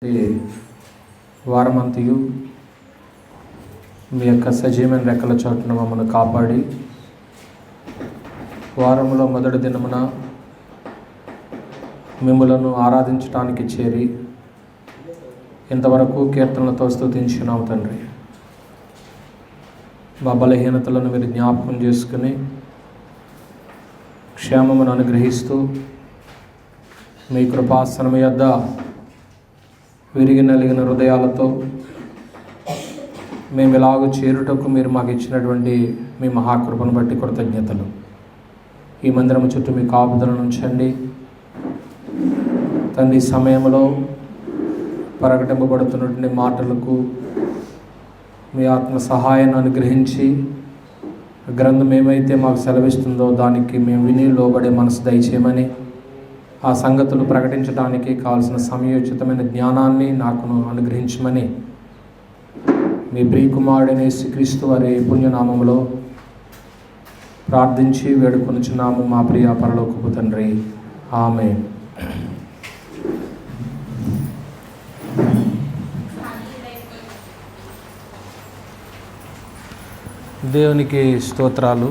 ఈ వారమంతయు మీ యొక్క సజీవమైన రెక్కల చోటున మమ్మల్ని కాపాడి వారంలో మొదటి దినమున మిమ్ములను ఆరాధించడానికి చేరి ఇంతవరకు కీర్తనలతో స్తుతించినాం తండ్రి. మా బలహీనతలను మీరు జ్ఞాపకం చేసుకుని క్షేమమును అనుగ్రహిస్తూ మీ కృపాసనం యొద్ద విరిగి నలిగిన హృదయాలతో మేము ఇలాగ చేరుటకు మీరు మాకు ఇచ్చినటువంటి మీ మహాకృపను బట్టి కృతజ్ఞతలు. ఈ మందిరం చుట్టూ మీ కాపుదలను ఉంచండి తండ్రి. సమయంలో ప్రకటింపబడుతున్నటువంటి మాటలకు మీ ఆత్మ సహాయాన్ని అనుగ్రహించి గ్రంథం ఏమైతే మాకు సెలవిస్తుందో దానికి మేము విని లోబడే మనసు దయచేయమని, ఆ సంగతులు ప్రకటించడానికి కావాల్సిన సమయోచితమైన జ్ఞానాన్ని నాకును అనుగ్రహించమని మీ ప్రియకుమారుడైన యేసుక్రీస్తు వారి పుణ్యనామములో ప్రార్థించి వేడుకొనుచున్నాము మా ప్రియ పరలోకపు తండ్రి. ఆమేన్. దేవునికి స్తోత్రాలు.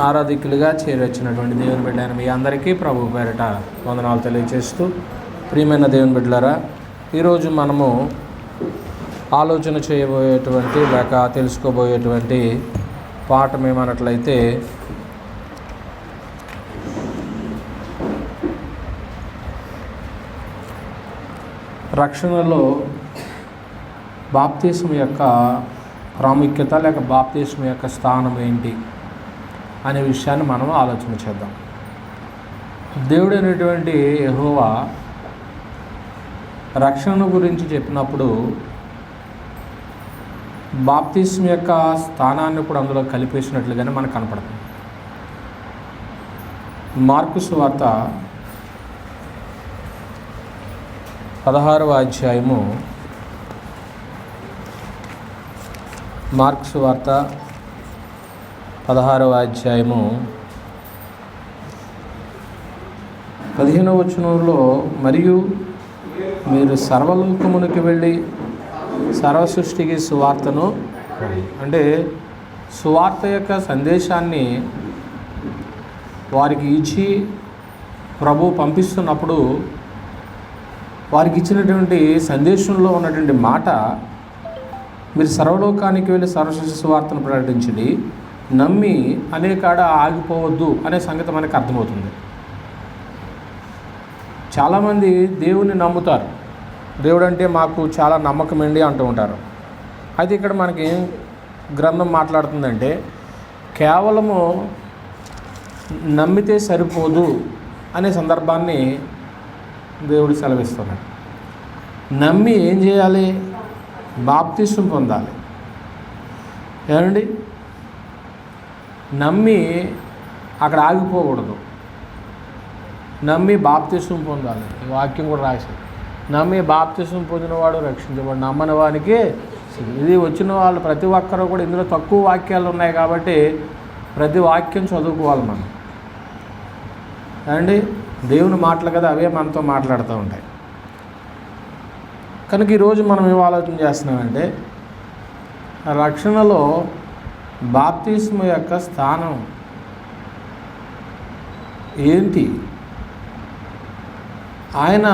ఆరాధికులుగా చేరొచ్చినటువంటి దేవుని బిడ్డలైన మీ అందరికీ ప్రభు పేరిట వందనాలు తెలియజేస్తూ, ప్రియమైన దేవుని బిడ్డలారా, ఈరోజు మనము ఆలోచన చేయబోయేటువంటి లేక తెలుసుకోబోయేటువంటి పాఠం ఏమన్నట్లయితే, రక్షణలో బాప్తిస్మం యొక్క ప్రాముఖ్యత లేక బాప్తిస్మం యొక్క స్థానం ఏంటి అనే విషయాన్ని మనం ఆలోచన చేద్దాం. దేవుడైనటువంటి యెహోవా రక్షణ గురించి చెప్పినప్పుడు బాప్తిస్మం యొక్క స్థానాన్ని కూడా అందులో కలిపేసినట్లుగానే మనకు కనపడుతుంది. మార్కు సువార్త 16వ అధ్యాయము, మార్కు సువార్త 16వ అధ్యాయము 15వ వచనంలో, మరియు మీరు సర్వలోకమునికి వెళ్ళి సర్వ సృష్టికి సువార్తను, అంటే సువార్త యొక్క సందేశాన్ని వారికి ఇచ్చి ప్రభు పంపిస్తున్నప్పుడు వారికి ఇచ్చినటువంటి సందేశంలో ఉన్నటువంటి మాట, మీరు సర్వలోకానికి వెళ్ళి సర్వసృష్టి సువార్తను ప్రకటించండి, నమ్మి అనే కాడ ఆగిపోవద్దు అనే సంగతి మనకు అర్థమవుతుంది. చాలామంది దేవుని నమ్ముతారు, దేవుడు అంటే మాకు చాలా నమ్మకం అండి అంటూ ఉంటారు. అయితే ఇక్కడ మనకి గ్రంథం మాట్లాడుతుందంటే కేవలము నమ్మితే సరిపోదు అనే సందర్భాన్ని దేవుడు సెలవిస్తున్నాడు. నమ్మి ఏం చేయాలి? బాప్తిస్మం పొందాలి. ఏమండి, నమ్మి అక్కడ ఆగిపోకూడదు. నమ్మి బాప్తిస్మం పొందాలి. ఈ వాక్యం కూడా రాశారు, నమ్మి బాప్తిస్మం పొందినవాడు రక్షించబడు, నమ్మని వానికి. ఇది వచ్చిన వాళ్ళు ప్రతి ఒక్కరూ కూడా, ఇందులో తక్కువ వాక్యాలు ఉన్నాయి కాబట్టి ప్రతి వాక్యం చదువుకోవాలి మనం. అండి, దేవుని మాటలు కదా, అవే మనతో మాట్లాడుతూ ఉంటాయి. కనుక ఈరోజు మనం ఏం ఆలోచన చేస్తున్నామంటే, రక్షణలో బాప్తిస్మం యొక్క స్థానం ఏంటి? ఆయన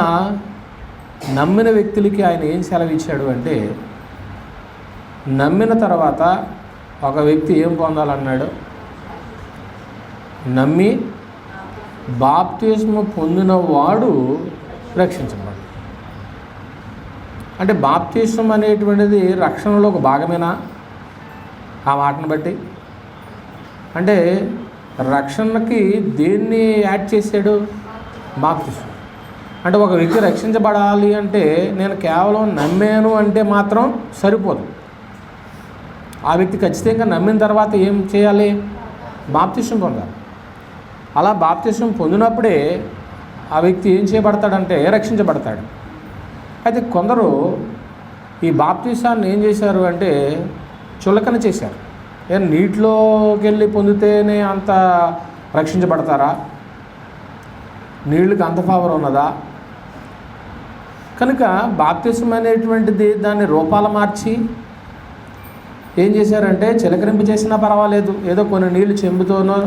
నమ్మిన వ్యక్తులకి ఆయన ఏం సెలవిచ్చాడు అంటే, నమ్మిన తర్వాత ఒక వ్యక్తి ఏం పొందాలన్నాడు? నమ్మి బాప్తిస్మం పొందిన వాడు రక్షించబడు. అంటే బాప్తిస్మం అనేటువంటిది రక్షణలో ఒక భాగమేనా? ఆ మాటను బట్టి అంటే రక్షణకి దేన్ని యాడ్ చేశాడు? బాప్తిస్మం. అంటే ఒక వ్యక్తి రక్షించబడాలి అంటే నేను కేవలం నమ్మాను అంటే మాత్రం సరిపోదు. ఆ వ్యక్తి ఖచ్చితంగా నమ్మిన తర్వాత ఏం చేయాలి? బాప్తిస్మం పొందాలి. అలా బాప్తిస్మం పొందినప్పుడే ఆ వ్యక్తి ఏం చేయబడతాడంటే రక్షించబడతాడు. అయితే కొందరు ఈ బాప్తిసాన్ని ఏం చేశారు అంటే చులకన చేశారు. నీటిలోకి వెళ్ళి పొందితేనే అంత రక్షించబడతారా? నీళ్ళకి అంత పవర్ ఉన్నదా? కనుక బాప్తిసం అనేటువంటిది దాన్ని రూపాలు మార్చి ఏం చేశారంటే చిలకరింపు చేసినా పర్వాలేదు, ఏదో కొన్ని నీళ్లు చెంబుతోనో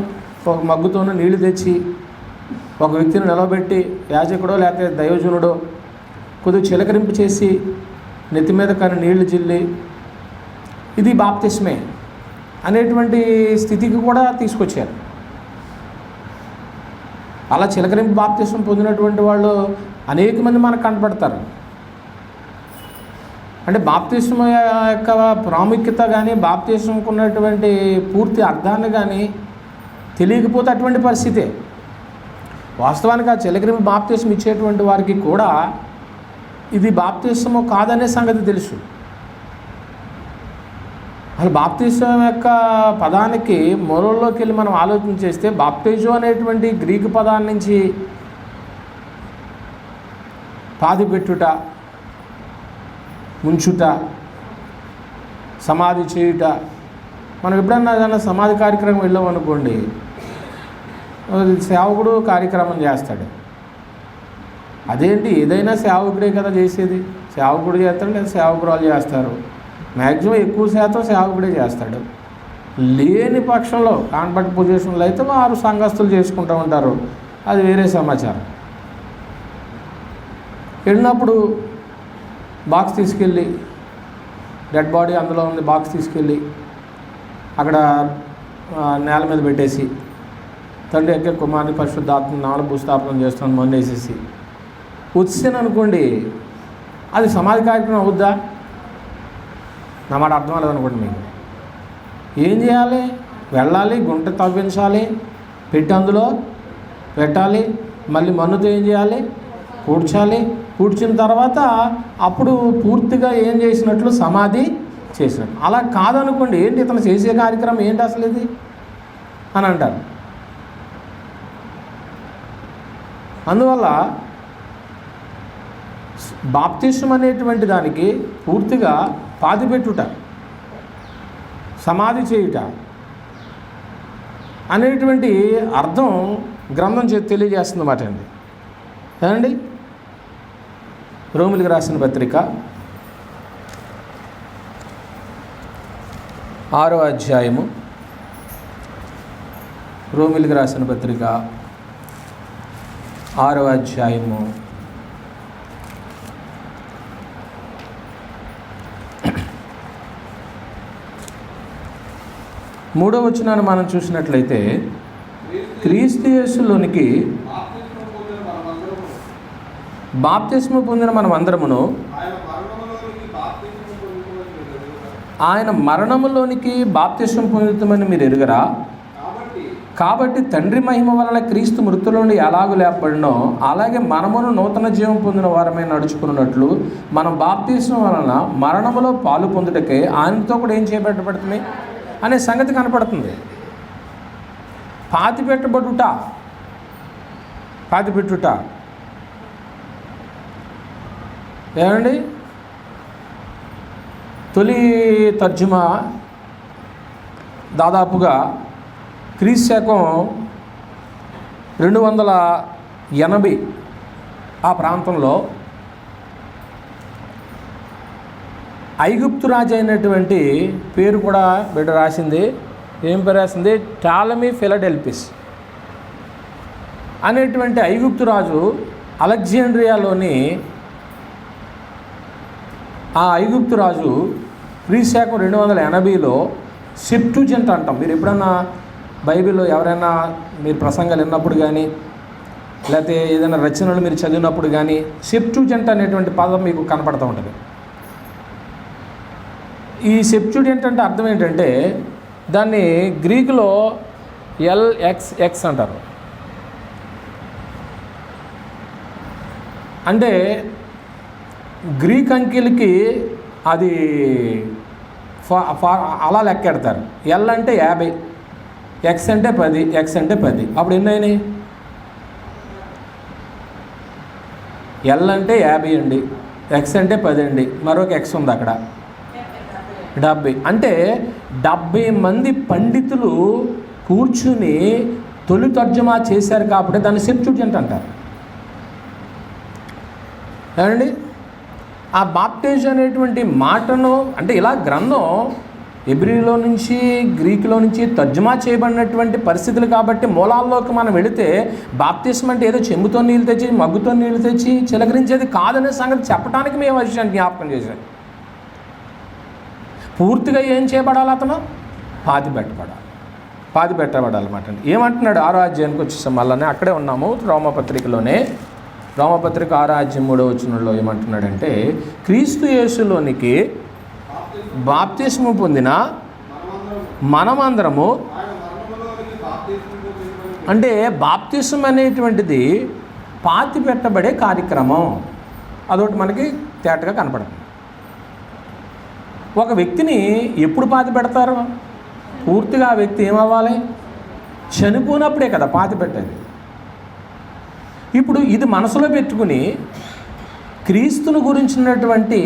ఒక మగ్గుతోనో నీళ్లు తెచ్చి ఒక వ్యక్తిని నిలబెట్టి యాజకుడో లేకపోతే దైవజనుడో కొద్దిగా చిలకరింపు చేసి నెత్తి మీద కానీ నీళ్లు జిల్లి ఇది బాప్తిస్మే అనేటువంటి స్థితికి కూడా తీసుకొచ్చారు. అలా చిలకరింపు బాప్తిస్మం పొందినటువంటి వాళ్ళు అనేక మంది మనకు కనపడతారు. అంటే బాప్తిస్మం యొక్క ప్రాముఖ్యత కానీ బాప్తిస్మంకు ఉన్నటువంటి పూర్తి అర్థాన్ని కానీ తెలియకపోతే అటువంటి పరిస్థితే. వాస్తవానికి ఆ చిలకరింపు బాప్తిస్మం ఇచ్చేటువంటి వారికి కూడా ఇది బాప్తిస్మం కాదనే సంగతి తెలుసు. అసలు బాప్తిస్మం యొక్క పదానికి మూలంలోకి వెళ్ళి మనం ఆలోచన చేస్తే బాప్తిజం అనేటువంటి గ్రీకు పదాన్ని నుంచి పాతిపెట్టుట, ముంచుట, సమాధి చేయుట. మనం ఎప్పుడన్నా ఏదైనా సమాధి కార్యక్రమం వెళ్ళామనుకోండి, సేవకుడు కార్యక్రమం చేస్తాడు. అదేంటి, ఏదైనా సేవకుడే కదా చేసేది. సేవకుడు చేస్తాడు లేదా సేవకురాలు చేస్తారు. మ్యాక్సిమం ఎక్కువ శాతం సేవకుడే చేస్తాడు. లేని పక్షంలో కాన్ఫర్ట్ పొజిషన్లో అయితే వారు సంఘస్థులు చేసుకుంటూ ఉంటారు, అది వేరే సమాచారం. వెళ్ళినప్పుడు బాక్స్ తీసుకెళ్ళి, డెడ్ బాడీ అందులో ఉంది, బాక్స్ తీసుకెళ్ళి అక్కడ నేల మీద పెట్టేసి తండ్రి యొక్క కుమారుని పరిశుద్ధాత్మ నామమున భూస్థాపనం చేస్తాను మొన్న వేసేసి వచ్చాను అనుకోండి, అది సమాధి కార్యక్రమం అవుద్దా? నా మాట అర్థం అవ్వలేదనుకోండి. మీకు ఏం చేయాలి? వెళ్ళాలి, గుంట తవ్వించాలి, పెట్టి అందులో పెట్టాలి, మళ్ళీ మన్నుతో ఏం చేయాలి? పూడ్చాలి. పూడ్చిన తర్వాత అప్పుడు పూర్తిగా ఏం చేసినట్లు? సమాధి చేసినట్లు. అలా కాదనుకోండి, ఏంటి ఇతను చేసే కార్యక్రమం ఏంటి అసలు ఇది అని అంటారు. అందువల్ల బాప్తిస్మం అనేటువంటి దానికి పూర్తిగా పాతిపెట్టుట, సమాధి చేయుట అనేటువంటి అర్థం గ్రంథం తెలియజేస్తుంది అన్నమాట అండి. ఏమండి? రోమిలికి రాసిన పత్రిక 6వ అధ్యాయము, రోమిలికి రాసిన పత్రిక 6వ అధ్యాయము 3వ వచనాన్ని మనం చూసినట్లయితే, క్రీస్తు యేసులోనికి బాప్తిస్మం పొందిన మనం అందరమును ఆయన మరణములోనికి బాప్తిస్మం పొందుతామని మీరు ఎరుగరా? కాబట్టి తండ్రి మహిమ వలన క్రీస్తు మృతుల నుండి ఎలాగూ లేపబడినో అలాగే మనమును నూతన జీవం పొందిన వారమే నడుచుకున్నట్లు మనం బాప్తిస్మం వలన మరణములో పాలు పొందుటకే ఆయనతో కూడా ఏం చేయబెట్టబడుతుంది అనే సంగతి కనపడుతుంది. పాతిపెట్టుట ఏమండి? తొలి తర్జుమా దాదాపుగా క్రీస్తు శకం 280 ఆ ప్రాంతంలో ఐగుప్తు రాజు అయినటువంటి పేరు కూడా బిడ్డ రాసింది. ఏం పేరు రాసింది? టాలమీ ఫిలడెల్ఫిస్ అనేటువంటి ఐగుప్తు రాజు అలెగ్జాండ్రియాలోని ఆ ఐగుప్తు రాజు క్రీస్తు శకం 280లో సెప్టుజెంట్ అంటాం. మీరు ఎప్పుడన్నా బైబిల్లో ఎవరైనా మీరు ప్రసంగాలు విన్నప్పుడు కానీ లేకపోతే ఏదైనా రచనలు మీరు చదివినప్పుడు కానీ సెప్టుజెంట్ అనేటువంటి పదం మీకు కనపడుతూ ఉంటుంది. ఈ సెప్టుజెంట్ అంటే అర్థం ఏంటంటే దాన్ని గ్రీకులో LXX అంటారు. అంటే గ్రీక్ అంకెలకి అది అలా లెక్కెడతారు. ఎల్ అంటే 50, ఎక్స్ అంటే 10, ఎక్స్ అంటే 10. అప్పుడు ఎన్ని అయినాయి? ఎల్ అంటే 50 అండి, ఎక్స్ అంటే 10 అండి, మరొక ఎక్స్ ఉంది అక్కడ 70. అంటే 70 మంది పండితులు కూర్చుని తొలి తర్జుమా చేశారు కాబట్టి దాన్ని సెప్టుజెంట్ అంటారు. ఏమండి? ఆ బాప్టిజ్ అనేటువంటి మాటను అంటే ఇలా గ్రంథం హెబ్రీలో నుంచి గ్రీకులో నుంచి తర్జుమా చేయబడినటువంటి పరిస్థితులు కాబట్టి మూలాల్లోకి మనం వెళితే బాప్తిస్మం అంటే ఏదో చెంబుతో నీళ్ళు తెచ్చి మగ్గుతో నీళ్ళు తెచ్చి చిలకరించేది కాదనే సంగతి చెప్పడానికి మేము విషయాన్ని జ్ఞాపకం చేశాను. పూర్తిగా ఏం చేయబడాలి? అతను పాతి పెట్టబడాలన్నమాట. ఏమంటున్నాడు? 6వ అధ్యాయానికి వచ్చేసాం. మళ్ళీ అక్కడే ఉన్నాము రోమపత్రికలోనే. రోమపత్రిక 6వ అధ్యాయం 3వ వచనంలో ఏమంటున్నాడంటే, క్రీస్తు యేసులోనికి బాప్తిస్మం పొందిన మనమందరము, అంటే బాప్తిస్మం అనేటువంటిది పాతి పెట్టబడే కార్యక్రమం. అదొకటి మనకి తేటగా కనపడుతుంది. ఒక వ్యక్తిని ఎప్పుడు పాతి పెడతారు? పూర్తిగా ఆ వ్యక్తి ఏమవ్వాలి? చనిపోయినప్పుడే కదా పాతి పెట్టేది. ఇప్పుడు ఇది మనసులో పెట్టుకుని క్రీస్తుని గురించినటువంటి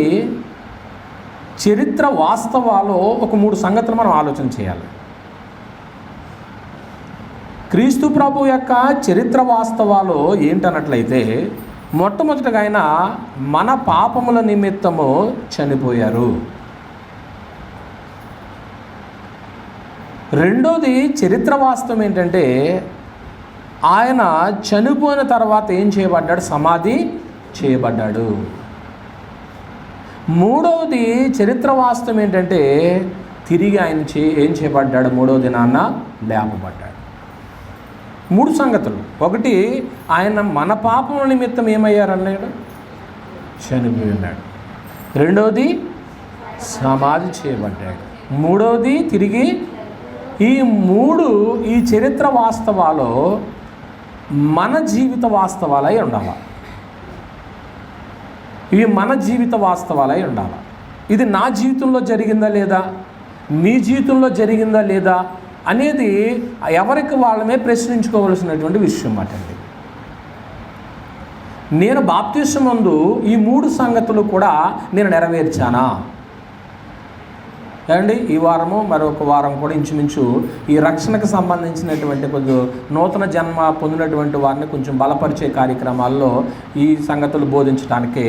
చరిత్ర వాస్తవాలు ఒక 3 సంగతులు మనం ఆలోచన చేయాలి. క్రీస్తు ప్రభు యొక్క చరిత్ర వాస్తవాలు ఏంటన్నట్లయితే, మొట్టమొదటిగా ఆయన మన పాపముల నిమిత్తము చనిపోయారు. రెండోది చరిత్ర వాస్తవం ఏంటంటే, ఆయన చనిపోయిన తర్వాత ఏం చేయబడ్డాడు? సమాధి చేయబడ్డాడు. మూడవది చరిత్ర వాస్తవం ఏంటంటే, తిరిగి ఆయన ఏం చేయబడ్డాడు? 3వ దినాన లేపబడ్డాడు. 3 సంగతులు. ఒకటి, ఆయన మన పాపముల నిమిత్తం ఏమయ్యారన్నాడు? చనిపోయి ఉన్నాడు. రెండవది సమాధి చేయబడ్డాడు. మూడవది తిరిగి. ఈ 3 ఈ చరిత్ర వాస్తవాలు మన జీవిత వాస్తవాలై ఉండాలి. ఇవి మన జీవిత వాస్తవాలై ఉండాలి. ఇది నా జీవితంలో జరిగిందా లేదా, నీ జీవితంలో జరిగిందా లేదా అనేది ఎవరికి వాళ్ళమే ప్రశ్నించుకోవలసినటువంటి విషయం అటండి. నేను బాప్తిస్మం ముందు ఈ 3 సంగతులు కూడా నేను నెరవేర్చానా? ఏమండి, ఈ వారము మరొక వారం కూడా ఇంచుమించు ఈ రక్షణకు సంబంధించినటువంటి కొద్ది నూతన జన్మ పొందినటువంటి వారిని కొంచెం బలపరిచే కార్యక్రమాల్లో ఈ సంగతులు బోధించడానికే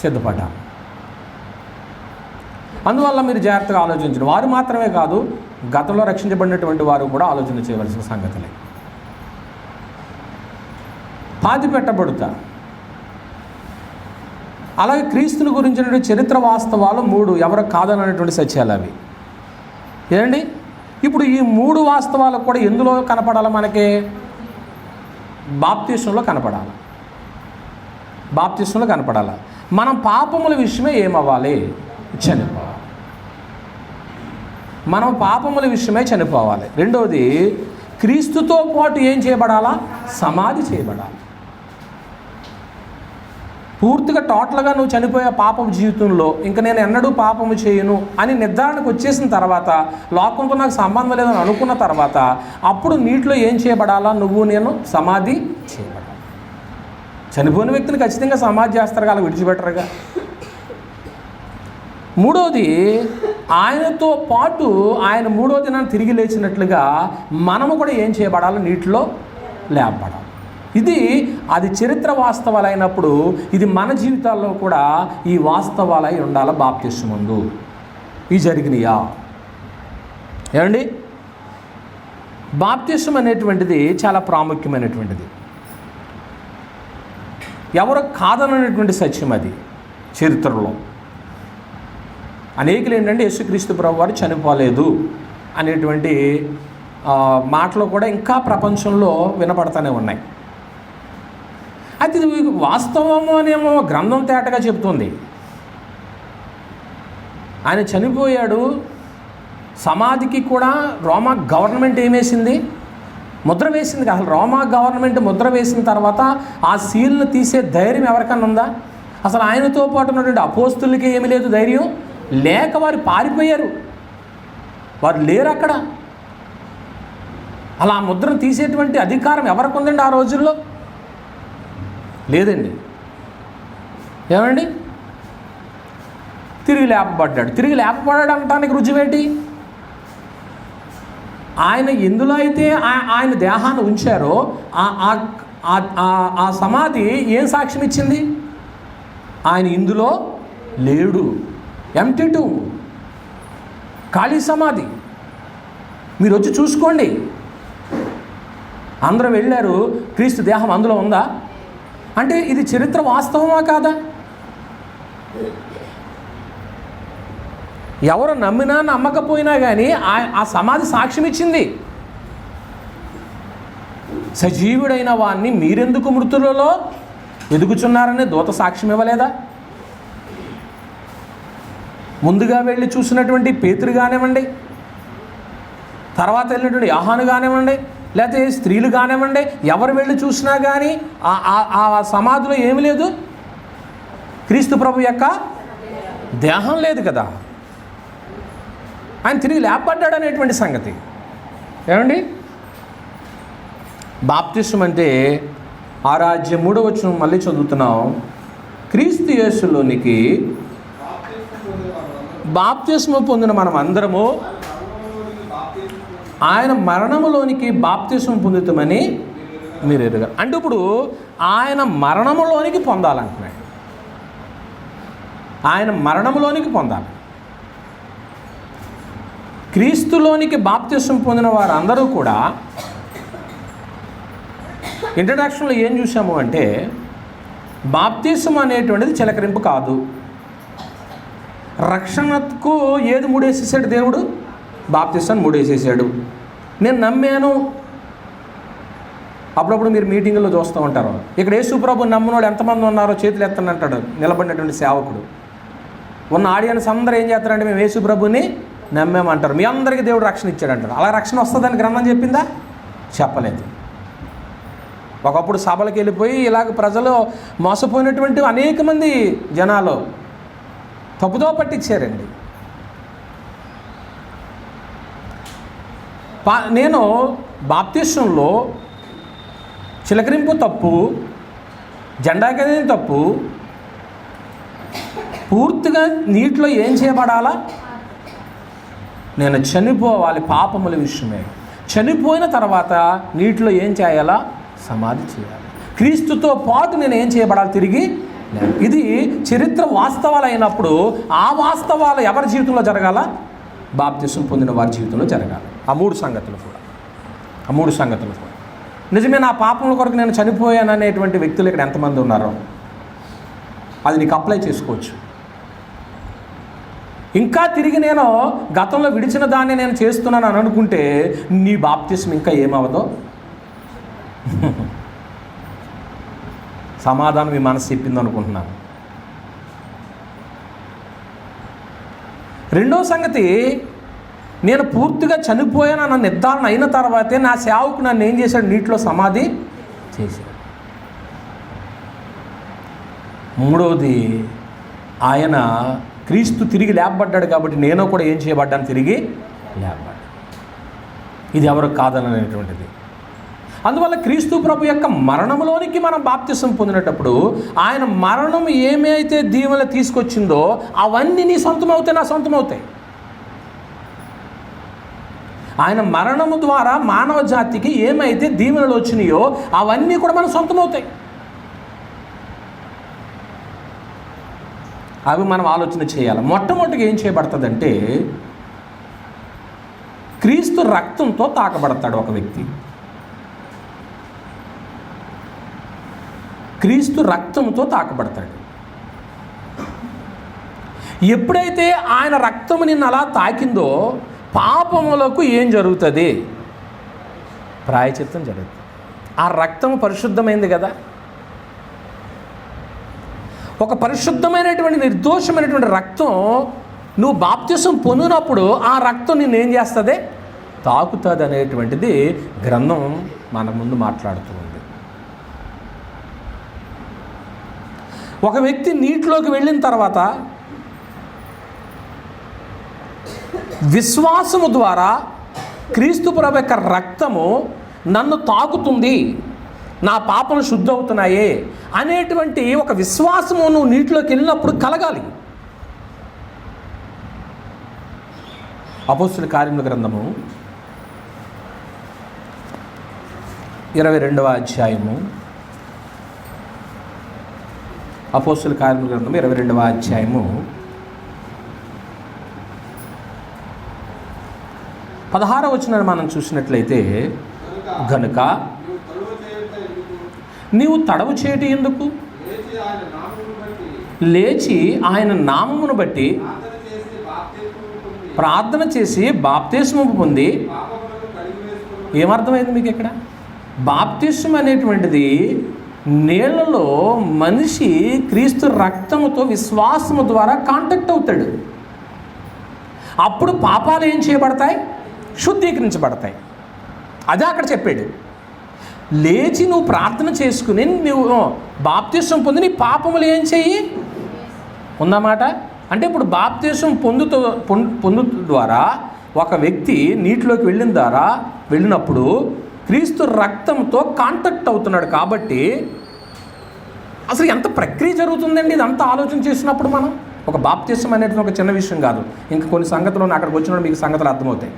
సిద్ధపడ్డాను. అందువల్ల మీరు జాగ్రత్తగా ఆలోచించండి. వారు మాత్రమే కాదు, గతంలో రక్షించబడినటువంటి వారు కూడా ఆలోచన చేయవలసిన సంగతులే. పాతి పెట్టబడుతా. అలాగే క్రీస్తుని గురించిన చరిత్ర వాస్తవాలు 3 ఎవరు కాదనటువంటి సత్యాలు అవి. ఏమండి, ఇప్పుడు ఈ 3 వాస్తవాలు కూడా ఎందులో కనపడాలి? మనకి బాప్తిస్మంలో కనపడాలి. బాప్తిస్మంలో కనపడాలి. మనం పాపముల విషయమే ఏమవ్వాలి? చనిపోవాలి. మనం పాపముల విషయమే చనిపోవాలి. రెండవది, క్రీస్తుతో పాటు ఏం చేయబడాలా? సమాధి చేయబడాలి. పూర్తిగా టోటల్గా నువ్వు చనిపోయే పాపం జీవితంలో ఇంకా నేను ఎన్నడూ పాపము చేయను అని నిర్ధారణకు వచ్చేసిన తర్వాత, లోకంతో నాకు సంబంధం లేదని అనుకున్న తర్వాత, అప్పుడు నీటిలో ఏం చేయబడాలా? నువ్వు నేను సమాధి చేయబడాలి. చనిపోయిన వ్యక్తిని ఖచ్చితంగా సమాధి చేస్తారు, అలా విడిచిపెట్టరుగా. మూడోది, ఆయనతో పాటు ఆయన 3వ దినాన్ని తిరిగి లేచినట్లుగా మనము కూడా ఏం చేయబడాలి? నీటిలో లేపబడాలి. అది చరిత్ర వాస్తవాలు అయినప్పుడు ఇది మన జీవితాల్లో కూడా ఈ వాస్తవాలై ఉండాలి. బాప్తిస్మం ముందు ఇవి జరిగినాయా? ఏమండి, బాప్తిస్మం అనేటువంటిది చాలా ప్రాముఖ్యమైనటువంటిది. ఎవరు కాదనటువంటి సత్యం అది. చరిత్రలో అనేకులు ఏంటంటే యేసుక్రీస్తు ప్రభు వారు చనిపోలేదు అనేటువంటి మాటలు కూడా ఇంకా ప్రపంచంలో వినపడతానే ఉన్నాయి. అయితే ఇది వాస్తవము అనేమో గ్రంథం తేటగా చెబుతుంది. ఆయన చనిపోయాడు. సమాధికి కూడా రోమా గవర్నమెంట్ ఏమేసింది? ముద్ర వేసింది. అసలు రోమా గవర్నమెంట్ ముద్ర వేసిన తర్వాత ఆ సీల్ను తీసే ధైర్యం ఎవరికన్నా ఉందా? అసలు ఆయనతో పాటు ఉన్నటువంటి అపోస్తులకి ఏమీ లేదు ధైర్యం. లేక వారు పారిపోయారు. వారు లేరు అక్కడ. అలా ఆ ముద్రను తీసేటువంటి అధికారం ఎవరికి ఉందండి ఆ రోజుల్లో? లేదండి. ఏమండి, తిరిగి లేపబడ్డాడు. తిరిగి లేపబడ్డాడు అనటానికి రుజువేంటి? ఆయన ఎందులో అయితే ఆయన దేహాన్ని ఉంచారో ఆ సమాధి ఏం సాక్ష్యం ఇచ్చింది? ఆయన ఇందులో లేడు. ఎంప్టీ టూమ్, ఖాళీ సమాధి. మీరు వచ్చి చూసుకోండి. అందరూ వెళ్ళారు, క్రీస్తు దేహం అందులో ఉందా అంటే ఇది చరిత్ర వాస్తవమా కాదా? ఎవరు నమ్మినా నమ్మకపోయినా కానీ ఆ సమాధి సాక్ష్యం ఇచ్చింది. సజీవుడైన వాణ్ణి మీరెందుకు మృతులలో వెదుగుచున్నారని దూత సాక్ష్యం ఇవ్వలేదా? ముందుగా వెళ్ళి చూసినటువంటి పేతురు కానివ్వండి, తర్వాత వెళ్ళినటువంటి యోహాను కానివ్వండి, లేకపోతే స్త్రీలు కానివ్వండి, ఎవరు వెళ్ళి చూసినా కానీ ఆ సమాధిలో ఏమి లేదు, క్రీస్తు ప్రభు యొక్క దేహం లేదు కదా. ఆయన తిరిగి లేపడ్డాడు అనేటువంటి సంగతి. ఏమండి, బాప్తిస్మం అంటే ఆరాధ్యం 3వ వచనం మళ్ళీ చదువుతున్నాం. క్రీస్తు యేసులోనికి బాప్తిస్మం పొందిన మనం అందరము ఆయన మరణములోనికి బాప్తిస్మం పొందుతామని మీరు ఎరుగారు. అంటే ఇప్పుడు ఆయన మరణములోనికి పొందాలంటున్నాడు. ఆయన మరణములోనికి పొందాలి. క్రీస్తులోనికి బాప్తిస్మం పొందిన వారందరూ కూడా ఇంట్రడక్షన్లో ఏం చూసాము అంటే బాప్తిస్మం అనేటువంటిది చిలకరింపు కాదు. రక్షణకు ఏది మూడేసేసాడు దేవుడు? బాప్తిస్మాన్ని మూడేసేసాడు. నేను నమ్మాను. అప్పుడప్పుడు మీరు మీటింగుల్లో చూస్తూ ఉంటారు, ఇక్కడ యేసుప్రభు నమ్మినోడు ఎంతమంది ఉన్నారో చేతులు ఎత్తని అంటాడు నిలబడినటువంటి సేవకుడు. ఉన్న ఆడియన్స్ అందరూ ఏం చేస్తారంటే మేము యేసుప్రభుని నమ్మామంటారు. మీ అందరికీ దేవుడు రక్షణ ఇచ్చాడంటారు. అలా రక్షణ వస్తుందని గ్రంథం చెప్పిందా? చెప్పలేదు. ఒకప్పుడు సభలకు వెళ్ళిపోయి ఇలాగ ప్రజలు మోసపోయినటువంటి అనేక మంది జనాలు తప్పుదో పట్టించారండి. నేను బాప్తిస్మంలో చిలకరింపు తప్పు, జెండా ఎగరేయడం తప్పు, పూర్తిగా నీటిలో ఏం చేయబడాలా? నేను చనిపోవాలి పాపముల విషయమే. చనిపోయిన తర్వాత నీటిలో ఏం చేయాలా? సమాధి చేయాలి. క్రీస్తుతో పాటు నేను ఏం చేయబడాలి? తిరిగి. ఇది చరిత్ర వాస్తవాలు అయినప్పుడు ఆ వాస్తవాలు ఎవరి జీవితంలో జరగాల? బాప్తిస్మం పొందిన వారి జీవితంలో జరగాలి. ఆ మూడు సంగతులు కూడా. నిజమే, నా పాపముల కొరకు నేను చనిపోయాను అనేటువంటి వ్యక్తులు ఇక్కడ ఎంతమంది ఉన్నారో అది నీకు అప్లై చేసుకోవచ్చు. ఇంకా తిరిగి నేను గతంలో విడిచిన దాన్ని నేను చేస్తున్నాను అని అనుకుంటే నీ బాప్తిస్మం ఇంకా ఏమవదో సమాధానం మీ మనసు చెప్పింది అనుకుంటున్నాను. రెండో సంగతి, నేను పూర్తిగా చనిపోయాను అన్న నిర్ధారణ అయిన తర్వాతే నా సేవకు నన్ను ఏం చేశాడు? నీటిలో సమాధి చేశాడు. మూడవది, ఆయన క్రీస్తు తిరిగి లేపబడ్డాడు కాబట్టి నేను కూడా ఏం చేయబడ్డాను? తిరిగి లేపబడ్డాను. ఇది ఎవరు కాదననేటువంటిది. అందువల్ల క్రీస్తు ప్రభు యొక్క మరణంలోనికి మనం బాప్తిస్మం పొందినప్పుడు ఆయన మరణం ఏమైతే దీవెనలు తీసుకొచ్చిందో అవన్నీ నీ సొంతం అవుతాయి, నా సొంతం అవుతాయి. ఆయన మరణము ద్వారా మానవ జాతికి ఏమైతే దీవెనలు వచ్చినాయో అవన్నీ కూడా మన సొంతం అవుతాయి. అవి మనం ఆలోచన చేయాలి. మొట్టమొదటిగా ఏం చేయబడుతుందంటే క్రీస్తు రక్తంతో తాకబడతాడు ఒక వ్యక్తి. క్రీస్తు రక్తంతో తాకబడతాడు. ఎప్పుడైతే ఆయన రక్తము నిన్ను అలా తాకిందో పాపములకు ఏం జరుగుతుంది? ప్రాయశ్చిత్తం జరుగుతుంది. ఆ రక్తము పరిశుద్ధమైంది కదా. ఒక పరిశుద్ధమైనటువంటి నిర్దోషమైనటువంటి రక్తం నువ్వు బాప్తిస్మం పొందినప్పుడు ఆ రక్తం నిన్ను ఏం చేస్తుంది? తాకుతుంది అనేటువంటిది గ్రంథం మన ముందు మాట్లాడుతూ ఉంది. ఒక వ్యక్తి నీటిలోకి వెళ్ళిన తర్వాత విశ్వాసము ద్వారా క్రీస్తు ప్రభు యొక్క రక్తము నన్ను తాకుతుంది, నా పాపలు శుద్ధి అవుతున్నాయే అనేటువంటి ఒక విశ్వాసము నువ్వు నీటిలోకి వెళ్ళినప్పుడు కలగాలి. అపోస్తుల కార్యముల గ్రంథము 22వ అధ్యాయము అపోస్తుల కార్యముల గ్రంథం 22వ అధ్యాయము 16వ వచనాన్ని మనం చూసినట్లయితే, గనుక నీవు తడవు చేయటం ఎందుకు, లేచి ఆయన నామమును బట్టి ప్రార్థన చేసి బాప్తిస్మము పొంది. ఏమర్థమైంది మీకు ఇక్కడ? బాప్తిస్మం అనేటువంటిది నీళ్లలో మనిషి క్రీస్తు రక్తముతో విశ్వాసము ద్వారా కాంటాక్ట్ అవుతాడు. అప్పుడు పాపాలు ఏం చేయబడతాయి? శుద్ధీకరించబడతాయి. అదే అక్కడ చెప్పాడు. లేచి నువ్వు ప్రార్థన చేసుకుని నువ్వు బాప్తిస్మం పొంది నీ పాపములు ఏం చెయ్యి ఉందన్నమాట. అంటే ఇప్పుడు బాప్తిస్మం పొందు ద్వారా ఒక వ్యక్తి నీటిలోకి వెళ్ళినప్పుడు క్రీస్తు రక్తంతో కాంటాక్ట్ అవుతున్నాడు. కాబట్టి అసలు ఎంత ప్రక్రియ జరుగుతుందండి ఇదంతా ఆలోచన చేసినప్పుడు మనం. ఒక బాప్తిస్మం అనేది ఒక చిన్న విషయం కాదు. ఇంకా కొన్ని సంగతులు అక్కడికి వచ్చినప్పుడు మీకు సంగతులు అర్థమవుతాయి.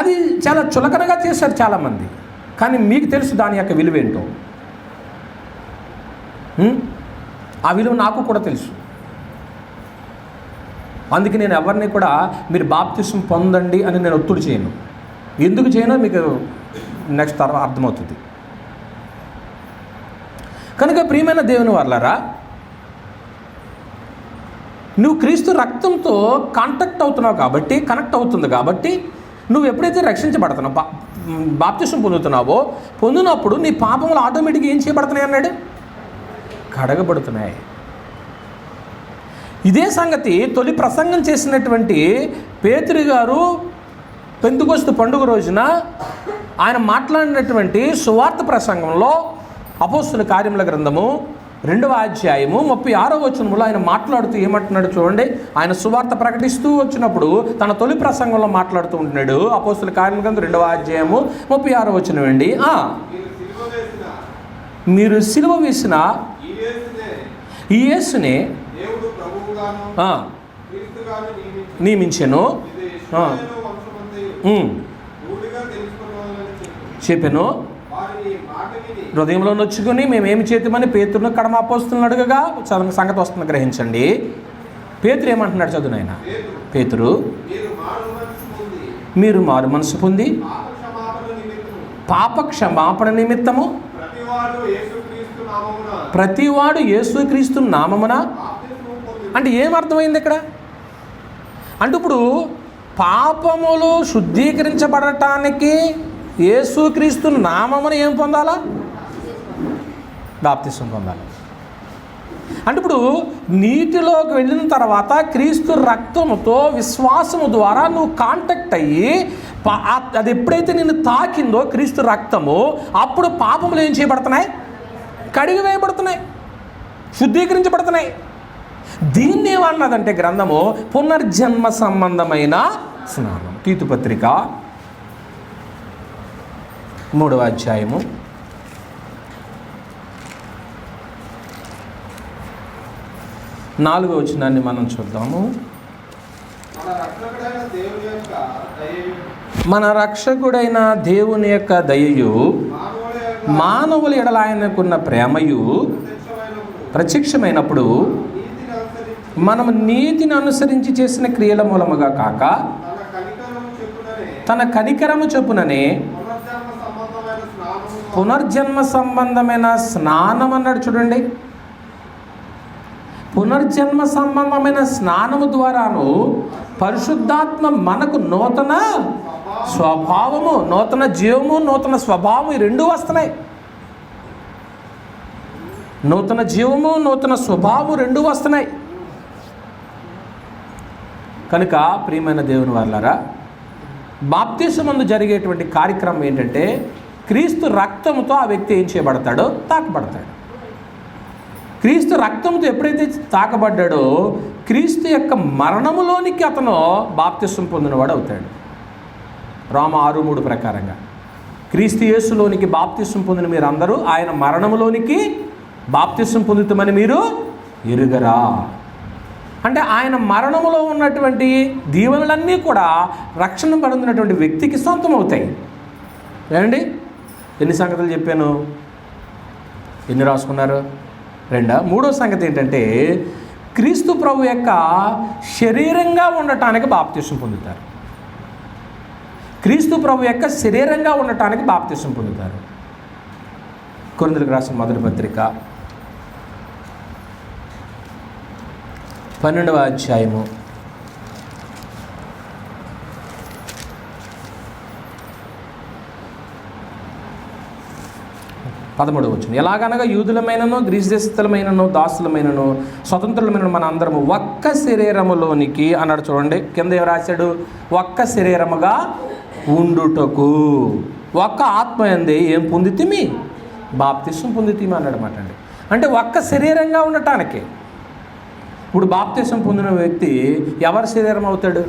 అది చాలా చులకనగా చేశారు చాలామంది, కానీ మీకు తెలుసు దాని యొక్క విలువ ఏంటో. ఆ విలువ నాకు కూడా తెలుసు. అందుకే నేను ఎవరిని కూడా మీరు బాప్తిస్మం పొందండి అని నేను ఒత్తిడి చేయను. ఎందుకు చేయనో మీకు నెక్స్ట్ తర్వాత అర్థమవుతుంది. కనుక ప్రియమైన దేవుని వారలారా, నువ్వు క్రీస్తు రక్తంతో కాంటాక్ట్ అవుతున్నావు కాబట్టి, కనెక్ట్ అవుతుంది కాబట్టి, నువ్వు ఎప్పుడైతే రక్షించబడుతున్నావు, బాప్తిస్మం పొందినప్పుడు నీ పాపములు ఆటోమేటిక్గా ఏం చేయబడుతున్నాయి అన్నాడు? కడగబడుతున్నాయి. ఇదే సంగతి తొలి ప్రసంగం చేసినటువంటి పేతురు గారు పెంతెకొస్తు పండుగ రోజున ఆయన మాట్లాడినటువంటి సువార్త ప్రసంగంలో అపోస్తుల కార్యముల గ్రంథము 2వ అధ్యాయము 36వ వచనంలో ఆయన మాట్లాడుతూ ఏమంటున్నాడు చూడండి. ఆయన సువార్త ప్రకటిస్తూ వచ్చినప్పుడు తన తొలి ప్రసంగంలో మాట్లాడుతూ ఉంటున్నాడు. అపోస్తుల కార్యముల గ్రంథం 2వ అధ్యాయము 36వ వచనం అండి. మీరు సిలువ వేసిన ఈ యేసునే నియమించెను చెప్పాను. హృదయంలో నొచ్చుకుని మేమేమి చేద్దామని పేతురును కడమ అపోస్తులను అడుగగా సంగతి వస్తుంది, గ్రహించండి. పేతురు ఏమంటున్నాడు చదువు నాయన. పేతురు, మీరు మారు మనసు పొంది పాప క్షమాపణ నిమిత్తము ప్రతివాడు యేసుక్రీస్తు నామమున. అంటే ఏమర్థమైంది ఇక్కడ? అంటే ఇప్పుడు పాపములు శుద్ధీకరించబడటానికి యేసుక్రీస్తు నామమున ఏం పొందాలా? బాప్తిస్మం పొందాలి. అంటే ఇప్పుడు నీటిలోకి వెళ్ళిన తర్వాత క్రీస్తు రక్తముతో విశ్వాసము ద్వారా నువ్వు కాంటాక్ట్ అయ్యి అది ఎప్పుడైతే నిన్ను తాకిందో క్రీస్తు రక్తము, అప్పుడు పాపములు ఏం చేయబడుతున్నాయి? కడిగి వేయబడుతున్నాయి, శుద్ధీకరించబడుతున్నాయి. దీన్ని ఏమన్నదంటే గ్రంథము పునర్జన్మ సంబంధమైన స్నానం. తీతు పత్రిక 3వ అధ్యాయము 4వ వచనాన్ని మనం చూద్దాము. మన రక్షకుడైన దేవుని యొక్క దయయు మానవుల ఎడల ఆయనకున్న ప్రేమయు ప్రత్యక్షమైనప్పుడు మనము నీతిని అనుసరించి చేసిన క్రియల మూలముగా కాక తన కనికరము చొప్పుననే పునర్జన్మ సంబంధమైన స్నానం అన్నాడు చూడండి. పునర్జన్మ సంబంధమైన స్నానము ద్వారాను పరిశుద్ధాత్మ మనకు నూతన స్వభావము, నూతన జీవము, నూతన స్వభావం ఈ రెండూ వస్తున్నాయి. నూతన జీవము, నూతన స్వభావం రెండూ వస్తున్నాయి. కనుక ప్రియమైన దేవుని వారలారా, బాప్తిస్మమందు జరిగేటువంటి కార్యక్రమం ఏంటంటే క్రీస్తు రక్తంతో ఆ వ్యక్తి ఏం చేయబడతాడో? తాకబడతాడు. క్రీస్తు రక్తంతో ఎప్పుడైతే తాకబడ్డాడో క్రీస్తు యొక్క మరణములోనికి అతను బాప్తిస్మం పొందినవాడు అవుతాడు. రోమా 6:3 ప్రకారంగా క్రీస్తు యేసులోనికి బాప్తిస్మం పొందిన మీరు అందరూ ఆయన మరణములోనికి బాప్తిస్మం పొందుతామని మీరు ఎరుగరా? అంటే ఆయన మరణములో ఉన్నటువంటి దీవెనలన్నీ కూడా రక్షణ పొందినటువంటి వ్యక్తికి సొంతం అవుతాయి. ఏమండి? ఎన్ని సంగతులు చెప్పాను? ఎన్ని రాసుకున్నారు? 2. మూడో సంగతి ఏంటంటే క్రీస్తు ప్రభు యొక్క శరీరంగా ఉండటానికి బాప్తిసం పొందుతారు. క్రీస్తు ప్రభు యొక్క శరీరంగా ఉండటానికి బాప్తిసం పొందుతారు. కొరింథీయులకు రాసిన మొదటి పత్రిక 12వ అధ్యాయము 13వ వచనం. ఎలాగనగా యూదులమైనను గ్రీసు దేశస్థులమైనను దాసులమైనను స్వతంత్రులమైన మన అందరము ఒక్క శరీరములోనికి అన్నాడు. చూడండి కింద ఏం రాశాడు? ఒక్క శరీరముగా ఉండుటకు ఒక్క ఆత్మ యందే ఏం పొందితిమి? బాప్తిసం పొందితిమి అన్నాడు అన్నమాట అండి. అంటే ఒక్క శరీరంగా ఉండటానికి. ఇప్పుడు బాప్తిసం పొందిన వ్యక్తి ఎవరి శరీరం అవుతాడు?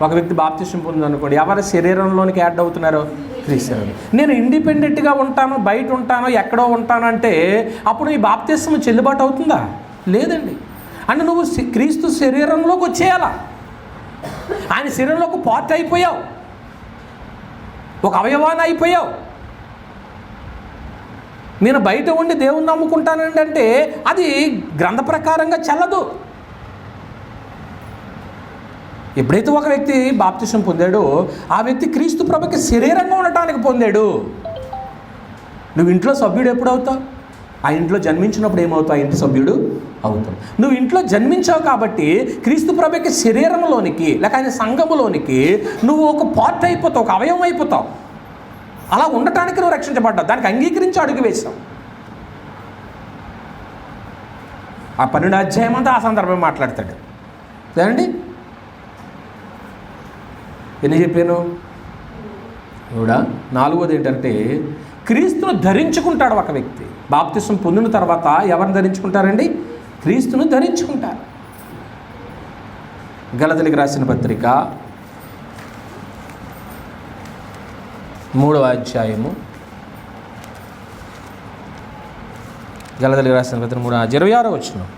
ఒక వ్యక్తి బాప్తిసం పొందనుకోండి, ఎవరి శరీరంలోనికి యాడ్ అవుతున్నారో? క్రీస్తు. నేను ఇండిపెండెంట్గా ఉంటాను, బయట ఉంటాను, ఎక్కడో ఉంటాను అంటే అప్పుడు ఈ బాప్తిసం చెల్లుబాటు అవుతుందా? లేదండి. అంటే నువ్వు క్రీస్తు శరీరంలోకి వచ్చేయాలా. ఆయన శరీరంలోకి పార్ట్ అయిపోయావు, ఒక అవయవాన్ని అయిపోయావు. నేను బయట ఉండి దేవుణ్ణి నమ్ముకుంటానండి అంటే అది గ్రంథ ప్రకారంగా చెల్లదు. ఎప్పుడైతే ఒక వ్యక్తి బాప్తిసం పొందాడో ఆ వ్యక్తి క్రీస్తు ప్రభుకి శరీరంగా ఉండటానికి పొందాడు. నువ్వు ఇంట్లో సభ్యుడు ఎప్పుడు అవుతావు? ఆ ఇంట్లో జన్మించినప్పుడు ఏమవుతావు? ఆ ఇంటి సభ్యుడు అవుతావు. నువ్వు ఇంట్లో జన్మించావు కాబట్టి క్రీస్తు ప్రభుకి శరీరంలోనికి లేక ఆయన సంఘములోనికి నువ్వు ఒక పార్ట్ అయిపోతావు, ఒక అవయవం అయిపోతావు. అలా ఉండటానికి నువ్వు రక్షించబడ్డావు, దానికి అంగీకరించి అడుగు వేశావు. ఆ 12వ అధ్యాయం అంతా ఆ సందర్భం మాట్లాడతాడు కదండి. ఎన్ని చెప్పాను? 4వది ఏంటంటే క్రీస్తును ధరించుకుంటాడు ఒక వ్యక్తి. బాప్తిసం పొందిన తర్వాత ఎవరిని ధరించుకుంటారండి? క్రీస్తును ధరించుకుంటారు. గలతీయులకు రాసిన పత్రిక 3వ అధ్యాయము, గలతీయులకు రాసిన పత్రిక 3:26 వచనం.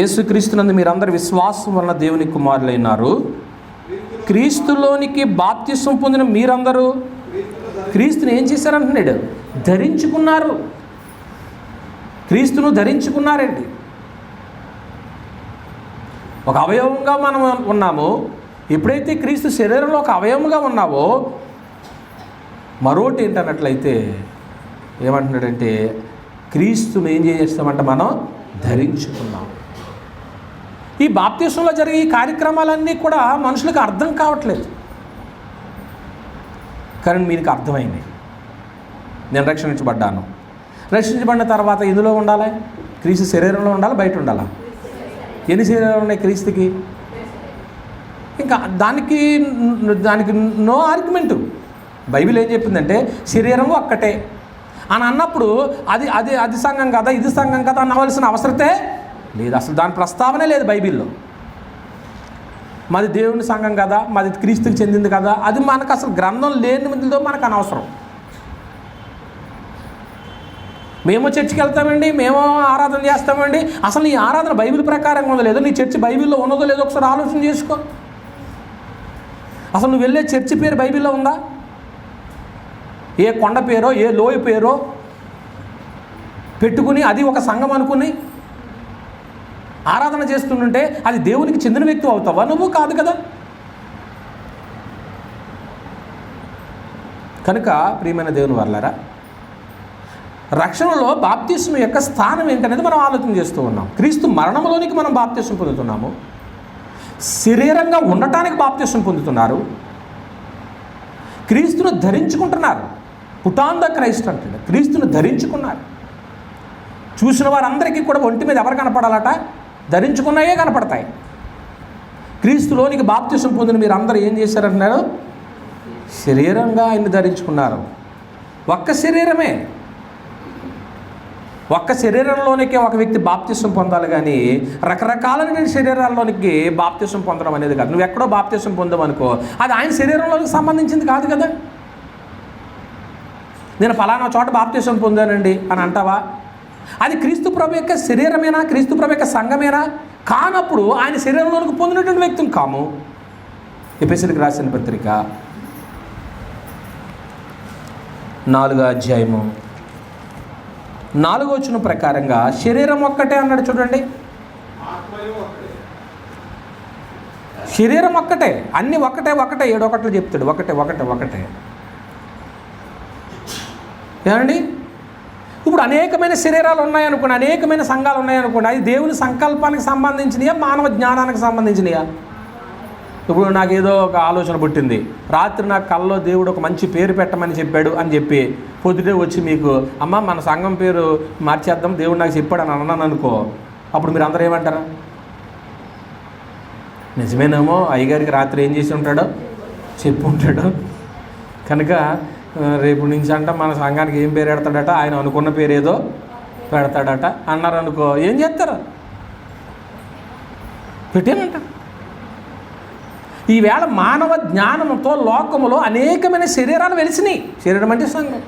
యేసుక్రీస్తునందు మీరందరూ విశ్వాసం వలన దేవుని కుమారులైనారు. క్రీస్తులోనికి బాప్తిసం పొందిన మీరందరూ క్రీస్తుని ఏం చేశారంటున్నాడు? ధరించుకున్నారు. క్రీస్తును ధరించుకున్నారండి. ఒక అవయవంగా మనం ఉన్నాము. ఎప్పుడైతే క్రీస్తు శరీరంలో ఒక అవయవంగా ఉన్నావో మరోటి ఏంటన్నట్లయితే ఏమంటున్నాడంటే క్రీస్తును ఏం చేస్తామంటే మనం ధరించుకున్నాం. ఈ బాప్తిసంలో జరిగే ఈ కార్యక్రమాలన్నీ కూడా మనుషులకు అర్థం కావట్లేదు, కానీ మీకు అర్థమైంది. నేను రక్షించబడ్డాను. రక్షించబడిన తర్వాత ఇందులో ఉండాలి, క్రీస్తు శరీరంలో ఉండాలి, బయట ఉండాలా? ఎన్ని శరీరాలు ఉన్నాయి క్రీస్తుకి? ఇంకా దానికి నో ఆర్గ్యుమెంటు. బైబిల్ ఏం చెప్పిందంటే శరీరం ఒక్కటే అని అన్నప్పుడు అది అది అది సంఘం కదా, ఇది సంఘం కదా అనవలసిన అవసరతే లేదు. అసలు దాని ప్రస్తావనే లేదు బైబిల్లో. మాది దేవుని సంఘం కదా, మాది క్రీస్తుకి చెందింది కదా, అది మనకు అసలు గ్రంథం లేనిదో మనకు అనవసరం. మేము చర్చికి వెళ్తామండి, మేము ఆరాధన చేస్తామండి. అసలు నీ ఆరాధన బైబిల్ ప్రకారంగా ఉందో లేదో, నీ చర్చి బైబిల్లో ఉన్నదో లేదో ఒకసారి ఆలోచన చేసుకో. అసలు నువ్వు వెళ్ళే చర్చి పేరు బైబిల్లో ఉందా? ఏ కొండ పేరో ఏ లోయ పేరో పెట్టుకుని అది ఒక సంఘం అనుకుని ఆరాధన చేస్తుంటే అది దేవునికి చెందిన వ్యక్తి అవుతావా? నువ్వు కాదు కదా. కనుక ప్రియమైన దేవుని వర్లారా, రక్షణలో బాప్తిస్మ యొక్క స్థానం ఏంటనేది మనం ఆలోచన చేస్తూ ఉన్నాం. క్రీస్తు మరణంలోనికి మనం బాప్తిస్మ పొందుతున్నాము. శరీరంగా ఉండటానికి బాప్తిస్మ పొందుతున్నారు. క్రీస్తును ధరించుకుంటున్నారు. పుట్ ఆన్ ద క్రైస్ట్ అంటాడు. క్రీస్తును ధరించుకున్నారు. చూసిన వారందరికీ కూడా ఒంటి మీద ఎవరు కనపడాలట? ధరించుకున్నాయే కనపడతాయి. క్రీస్తులోనికి బాప్తిసం పొందిన మీరు అందరూ ఏం చేశారంటున్నారు? శరీరంగా ఆయన్ని ధరించుకున్నారు. ఒక్క శరీరమే, ఒక్క శరీరంలోనికే ఒక వ్యక్తి బాప్తిసం పొందాలి, కానీ రకరకాలైన శరీరాల్లోనికి బాప్తిసం పొందడం అనేది కాదు. నువ్వు ఎక్కడో బాప్తిసం పొందామనుకో, అది ఆయన శరీరంలోకి సంబంధించింది కాదు కదా. నేను ఫలానా చోట బాప్తిసం పొందానండి అని అంటావా? అది క్రీస్తు ప్రభు యొక్క శరీరమేనా? క్రీస్తు ప్రభు యొక్క సంఘమేనా? కానప్పుడు ఆయన శరీరంలోనికి పొందినటువంటి వ్యక్తిని కాము. ఎఫెసీయులకు రాసిన పత్రిక 4వ అధ్యాయము 4వ వచనం ప్రకారంగా శరీరం ఒక్కటే అన్నాడు చూడండి. శరీరం ఒక్కటే, అన్నీ ఒకటే 7 ఒకట్లు చెప్తాడు. ఒకటే ఏమండి? ఇప్పుడు అనేకమైన శరీరాలు ఉన్నాయనుకోండి, అనేకమైన సంఘాలు ఉన్నాయనుకోండి, అది దేవుని సంకల్పానికి సంబంధించినయా, మానవ జ్ఞానానికి సంబంధించినయా? ఇప్పుడు నాకేదో ఒక ఆలోచన పుట్టింది, రాత్రి నాకు కల్లో దేవుడు ఒక మంచి పేరు పెట్టమని చెప్పాడు అని చెప్పి పొద్దుటే వచ్చి మీకు అమ్మ మన సంఘం పేరు మార్చేద్దాం దేవుడు నాకు చెప్పాడు అని అన్నాను అనుకో, అప్పుడు మీరు అందరూ ఏమంటారా? నిజమేనేమో, అయ్యగారికి రాత్రి ఏం చేసి ఉంటాడో చెప్పి ఉంటాడు కనుక రేపు నుంచి అంట మన సంఘానికి ఏం పేరు పెడతాడట, ఆయన అనుకున్న పేరు ఏదో పెడతాడట అన్నారు అనుకో, ఏం చేస్తారు? పెట్టేనంట. ఈవేళ మానవ జ్ఞానంతో లోకములో అనేకమైన శరీరాలు వెలిసినాయి. శరీరం అంటే సంఘం.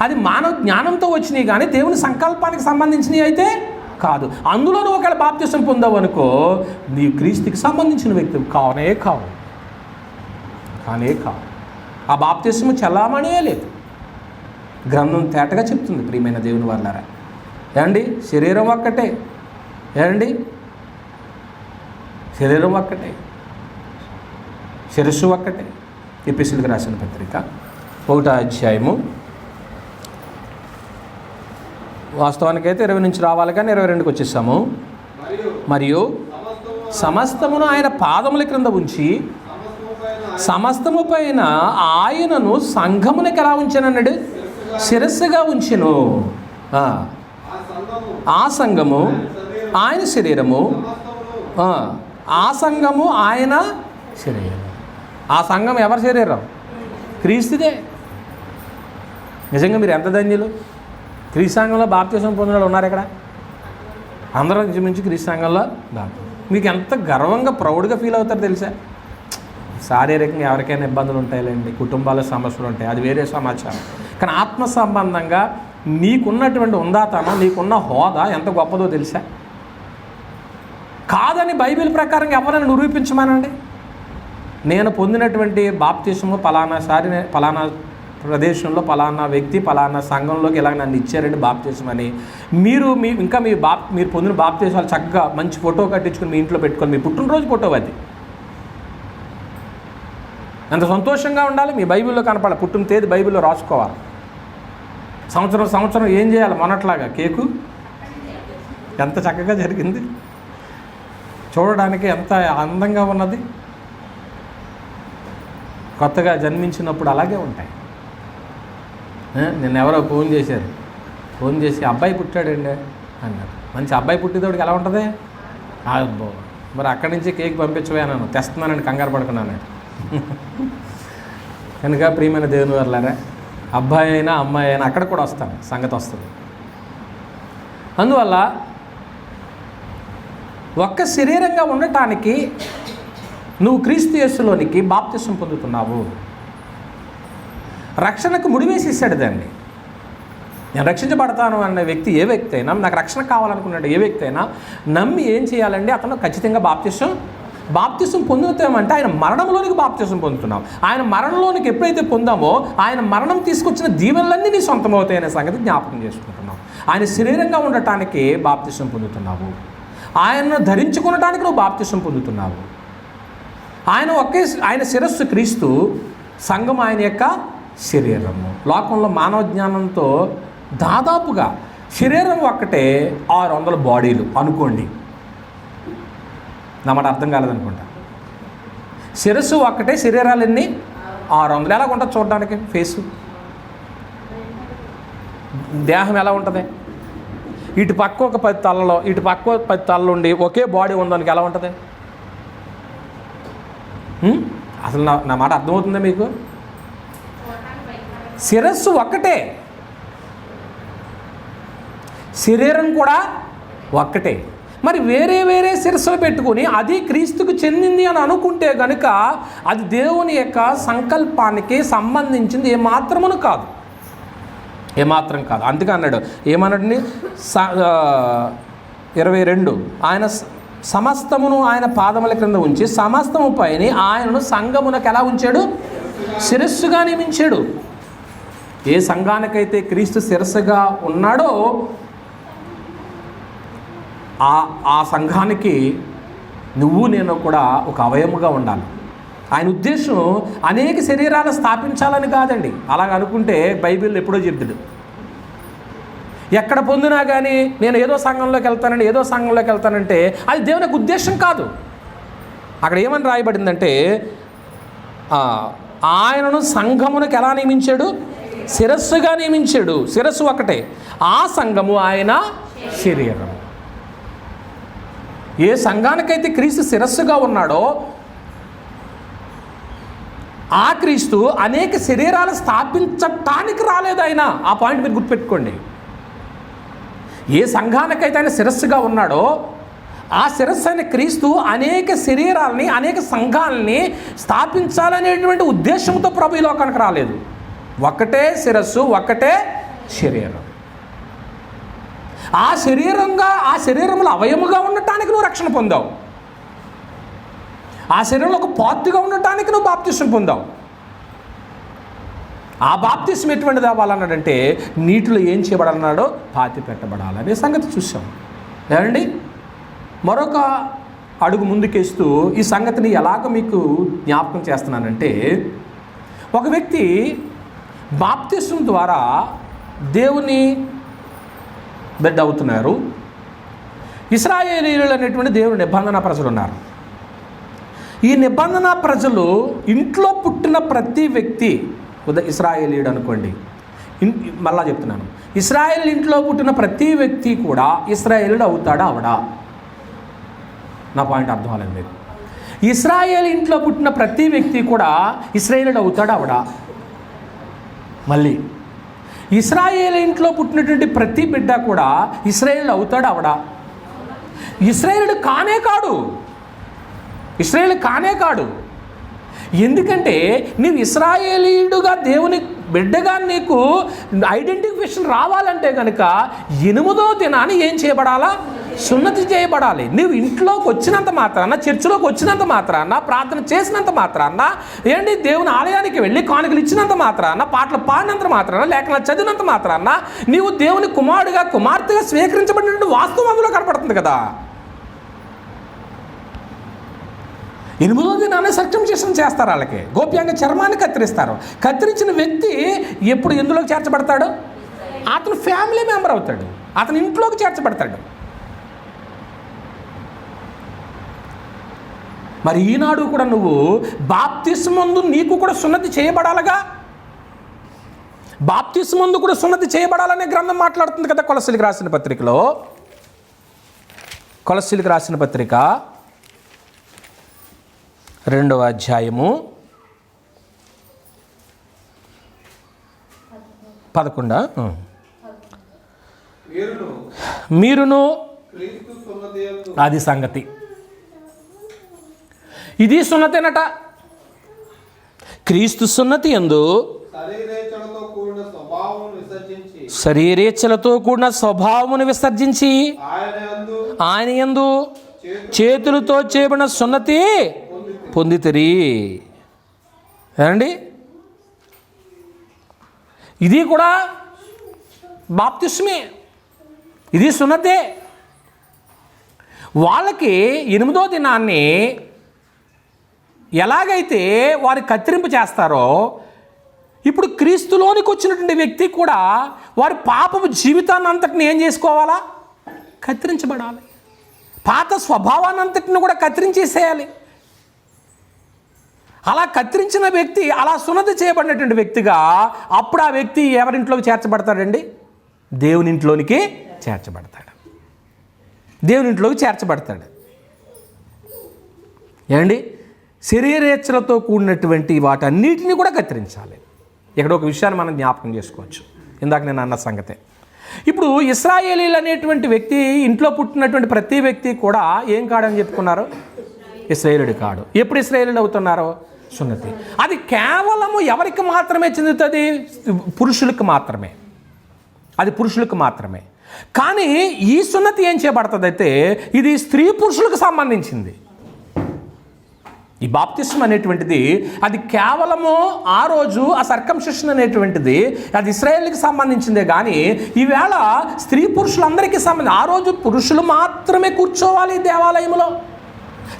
అది మానవ జ్ఞానంతో వచ్చినాయి కానీ దేవుని సంకల్పానికి సంబంధించినవి అయితే కాదు. అందులోనూ ఒకవేళ బాప్తిసం పొందావు అనుకో, నీ క్రీస్తుకి సంబంధించిన వ్యక్తి కానే కావు. ఆ బాప్తిసము చలామణియే లేదు. గ్రంథం తేటగా చెప్తుంది. ప్రియమైన దేవుని వాళ్ళారా, ఏమండి? శరీరం ఒక్కటే, ఏమండి? శరీరం ఒక్కటే, శిరస్సు ఒక్కటే. ఎఫెసీయులకు రాసిన పత్రిక 1వ అధ్యాయము, వాస్తవానికైతే 20 నుంచి రావాలి కానీ 22కి వచ్చేసాము. మరియు సమస్తమును ఆయన పాదముల క్రింద ఉంచి సమస్తము పైన ఆయనను సంఘమునికి ఎలా ఉంచానన్నాడు? శిరస్సుగా ఉంచెను. ఆ సంఘము ఆయన శరీరము, ఆ సంఘము ఆయన శరీరం. ఆ సంఘం ఎవరి శరీరం? క్రీస్తుదే. నిజంగా మీరు ఎంత ధన్యులు. క్రీస్తు సంఘంలో బాప్తిసం పొందిన వాళ్ళు ఉన్నారు ఇక్కడ. అందరూ నుంచి క్రీస్తు సంఘంలో మీకు ఎంత గర్వంగా ప్రౌడ్గా ఫీల్ అవుతారు తెలుసా? శారీరకంగా ఎవరికైనా ఇబ్బందులు ఉంటాయిలేండి, కుటుంబాల సమస్యలు ఉంటాయి, అది వేరే సమాచారం. కానీ ఆత్మ సంబంధంగా నీకున్నటువంటి ఉందాతనం, నీకున్న హోదా ఎంత గొప్పదో తెలుసా? కాదని బైబిల్ ప్రకారంగా ఎవరైనా నిరూపించమానండి. నేను పొందినటువంటి బాప్తిసము పలానా ప్రదేశంలో పలానా వ్యక్తి పలానా సంఘంలోకి ఇలా నన్ను ఇచ్చారండి బాప్తిసం అని మీరు మీరు పొందిన బాప్తిసాలు చక్కగా మంచి ఫోటో కట్టించుకుని మీ ఇంట్లో పెట్టుకొని, మీ పుట్టినరోజు ఫోటో అది ఎంత సంతోషంగా ఉండాలి. మీ బైబిల్లో కనపడాలి, పుట్టిన తేదీ బైబిల్లో రాసుకోవాలి. సంవత్సరం ఏం చేయాలి? మొన్నట్లాగా కేకు ఎంత చక్కగా జరిగింది, చూడడానికి ఎంత అందంగా ఉన్నది. కొత్తగా జన్మించినప్పుడు అలాగే ఉంటాయి. నిన్న ఎవరో ఫోన్ చేసి అబ్బాయి పుట్టాడండి అన్నారు. మంచి అబ్బాయి పుట్టినోడికి ఎలా ఉంటుంది? అబ్బో, మరి అక్కడి నుంచి కేక్ పంపించబోయాను, తెస్తున్నానని కంగారు పడుకున్నాను. కనుక ప్రియమైన దేవుని వర్లారా, అబ్బాయి అయినా అమ్మాయి అయినా అక్కడ కూడా వస్తాను, సంగతి వస్తుంది. అందువల్ల ఒక్క శరీరంగా ఉండటానికి నువ్వు క్రీస్తు యేసులోనికి బాప్తిసం పొందుతున్నావు. రక్షణకు ముడివేసేసాడు దాన్ని. నేను రక్షించబడతాను అనే వ్యక్తి, ఏ వ్యక్తి అయినా, నాకు రక్షణ కావాలనుకున్నాడు ఏ వ్యక్తి అయినా నమ్మి ఏం చేయాలండి? అతను ఖచ్చితంగా బాప్తిసం పొందుతామంటే ఆయన మరణంలోనికి బాప్తిసం పొందుతున్నాం. ఆయన మరణంలోనికి ఎప్పుడైతే పొందామో ఆయన మరణం తీసుకొచ్చిన దీవెనలన్నీ నీ సొంతమవుతాయి అనే సంగతి జ్ఞాపకం చేసుకుంటున్నావు. ఆయన శరీరంగా ఉండటానికి బాప్తిసం పొందుతున్నావు. ఆయనను ధరించుకునటానికి నువ్వు బాప్తిసం పొందుతున్నావు. ఆయన శిరస్సు క్రీస్తు, సంఘం ఆయన యొక్క శరీరము. లోకంలో మానవ జ్ఞానంతో దాదాపుగా శరీరం ఒక్కటే 600 బాడీలు అనుకోండి. నా మాట అర్థం కాలేదనుకుంటా. శిరస్సు ఒక్కటే, శరీరాలు ఎన్ని? 600. ఎలా ఉంటుంది చూడడానికి? ఫేసు, దేహం ఎలా ఉంటుంది? ఇటు పక్క ఒక 10 తలలో, ఇటు పక్క 10 తలలు ఉండి ఒకే బాడీ ఉందానికి ఎలా ఉంటుంది? అసలు నా మాట అర్థమవుతుందా మీకు? శిరస్సు ఒక్కటే, శరీరం కూడా ఒక్కటే. మరి వేరే వేరే శిరస్సులు పెట్టుకుని అది క్రీస్తుకు చెందింది అని అనుకుంటే కనుక అది దేవుని యొక్క సంకల్పానికి సంబంధించింది ఏమాత్రం కాదు. అందుకే అన్నాడు, ఏమన్నాడు? 22 ఆయన సమస్తమును ఆయన పాదముల క్రింద ఉంచి సమస్తము పైన ఆయనను సంఘమునకు ఎలా ఉంచాడు? శిరస్సుగా నియమించాడు. ఏ సంఘానికైతే క్రీస్తు శిరస్సుగా ఉన్నాడో ఆ సంఘానికి నువ్వు నేను కూడా ఒక అవయముగా ఉండాలి. ఆయన ఉద్దేశం అనేక శరీరాలు స్థాపించాలని కాదండి. అలాగ అనుకుంటే బైబిల్ ఎప్పుడో చెప్తాడు. ఎక్కడ పొందినా కానీ నేను ఏదో సంఘంలోకి వెళ్తానంటే అది దేవునికి ఉద్దేశం కాదు. అక్కడ ఏమని రాయబడిందంటే ఆయనను సంఘమునకు ఎలా నియమించాడు? శిరస్సుగా నియమించాడు. శిరస్సు ఒకటే, ఆ సంఘము ఆయన శరీరం. ఏ సంఘానికైతే క్రీస్తు శిరస్సుగా ఉన్నాడో ఆ క్రీస్తు అనేక శరీరాలు స్థాపించటానికి రాలేదు ఆయన. ఆ పాయింట్ మీరు గుర్తుపెట్టుకోండి. ఏ సంఘానికైతే ఆయన శిరస్సుగా ఉన్నాడో ఆ శిరస్సు అయిన క్రీస్తు అనేక శరీరాలని అనేక సంఘాలని స్థాపించాలనేటువంటి ఉద్దేశంతో ప్రభు ఈ లోకానికి రాలేదు. ఒకటే శిరస్సు, ఒకటే శరీరం. ఆ శరీరంలో అవయముగా ఉండటానికి నువ్వు రక్షణ పొందావు. ఆ శరీరంలో ఒక పార్ట్గా ఉండటానికి నువ్వు బాప్తిస్మం పొందావు. ఆ బాప్తిస్మం ఎటువంటిది అవ్వాలన్నాడంటే నీటిలో ఏం చేయబడాలన్నాడో పాతి పెట్టబడాలనే సంగతి చూసాం. ఏమండి, మరొక అడుగు ముందుకేస్తూ ఈ సంగతిని ఎలాగ మీకు జ్ఞాపకం చేస్తున్నానంటే, ఒక వ్యక్తి బాప్తిస్మం ద్వారా దేవుని బిడ్డ అవుతున్నారు. ఇశ్రాయేలీయులు అనేటువంటి దేవుని నిబంధన ప్రజలు ఉన్నారు. ఈ నిబంధన ప్రజలు ఇంట్లో పుట్టిన ప్రతి వ్యక్తి, ఇశ్రాయేలీయుడు అనుకోండి, మళ్ళా చెప్తున్నాను, ఇశ్రాయేల్ ఇంట్లో పుట్టిన ప్రతి వ్యక్తి కూడా ఇశ్రాయేలుడు అవుతాడా అవడా? నా పాయింట్ అర్థం అవ్వలేదు మీకు. ఇశ్రాయేల్ ఇంట్లో పుట్టిన ప్రతి వ్యక్తి కూడా ఇశ్రాయేలుడు అవుతాడా అవడా? మళ్ళీ ఇశ్రాయేల్ ఇంట్లో పుట్టినటువంటి ప్రతి బిడ్డ కూడా ఇశ్రాయేలుడు అవుతాడా అవడా? ఇశ్రాయేలుడు కానే కాడు. ఎందుకంటే నీవు ఇశ్రాయేలీయుడుగా దేవుని బిడ్డగా నీకు ఐడెంటిఫికేషన్ రావాలంటే కనుక 8వ దినాన్ని ఏం చేయబడాలా? సున్నతి చేయబడాలి. నువ్వు ఇంట్లోకి వచ్చినంత మాత్రాన, చర్చిలోకి వచ్చినంత మాత్రాన, ప్రార్థన చేసినంత మాత్రాన, దేవుని ఆలయానికి వెళ్ళి కానుకలు ఇచ్చినంత మాత్రాన, పాటలు పాడినంత మాత్రాన, లేఖనాలు చదివినంత మాత్రాన నీవు దేవుని కుమారుడిగా కుమార్తెగా స్వీకరించబడినటువంటి వాస్తవం అందులో కనపడుతుంది కదా. 8వ దినాన్ని సర్కంసిషన్ చేస్తారు. వాళ్ళకి గోప్యంగా చర్మాన్ని కత్తిరిస్తారు. కత్తిరించిన వ్యక్తి ఎప్పుడు ఎందులోకి చేర్చబడతాడు? అతను ఫ్యామిలీ మెంబర్ అవుతాడు, అతని ఇంట్లోకి చేర్చబడతాడు. మరి ఈనాడు కూడా నువ్వు బాప్తిస్మందు నీకు కూడా సున్నతి చేయబడాలగా. బాప్తిస్మందు కూడా సున్నతి చేయబడాలనే గ్రంథం మాట్లాడుతుంది కదా కొలస్సీలకు రాసిన పత్రికలో. కొలస్సీలకు రాసిన పత్రిక 2వ అధ్యాయము 11. మీరును అది సంగతి. ఇది సున్నతేనట. క్రీస్తు సున్నతి యందు శరీరేచ్ఛలతో కూడిన స్వభావమును విసర్జించి ఆయన యందు చేతులతో చేయబడిన సున్నతి పొందితిరి. ఏమండి, ఇది కూడా బాప్తిస్మే, ఇది సున్నతే. వాళ్ళకి 8వ దినాన్ని ఎలాగైతే వారి కత్తిరింపు చేస్తారో, ఇప్పుడు క్రీస్తులోనికి వచ్చినటువంటి వ్యక్తి కూడా వారి పాపపు జీవితాన్ని అంతటిని ఏం చేసుకోవాలా? కత్తిరించబడాలి. పాత స్వభావాన్ని అంతటిని కూడా కత్తిరించేసేయాలి. అలా కత్తిరించిన వ్యక్తి, అలా సున్నతి చేయబడినటువంటి వ్యక్తిగా అప్పుడు ఆ వ్యక్తి ఎవరింట్లోకి చేర్చబడతాడండి? దేవుని ఇంట్లోనికి చేర్చబడతాడు. దేవుని ఇంట్లోకి చేర్చబడతాడు. ఏమండి, శరీరేచ్ఛలతో కూడినటువంటి వాటన్నిటిని కూడా కత్తిరించాలి. ఇక్కడ ఒక విషయాన్ని మనం జ్ఞాపకం చేసుకోవచ్చు, ఇందాక నేను అన్న సంగతే. ఇప్పుడు ఇశ్రాయేలీలు అనేటువంటి వ్యక్తి, ఇంట్లో పుట్టినటువంటి ప్రతి వ్యక్తి కూడా ఏం కాడని చెప్పుకున్నారు? ఇశ్రాయేలుడు కాడు. ఎప్పుడు ఇశ్రాయేలుడు అవుతున్నారో? సున్నతి. అది కేవలము ఎవరికి మాత్రమే చెందుతుంది? పురుషులకు మాత్రమే. అది పురుషులకు మాత్రమే. కానీ ఈ సున్నతి ఏం చేయబడుతుంది అయితే ఇది స్త్రీ పురుషులకు సంబంధించింది. ఈ బాప్తిస్మం అనేటువంటిది అది కేవలము ఆ రోజు ఆ సర్కంసిషన్ అనేటువంటిది అది ఇశ్రాయేలుకి సంబంధించిందే కానీ ఈవేళ స్త్రీ పురుషులందరికీ సంబంధించి ఆ రోజు పురుషులు మాత్రమే కూర్చోవాలి దేవాలయంలో,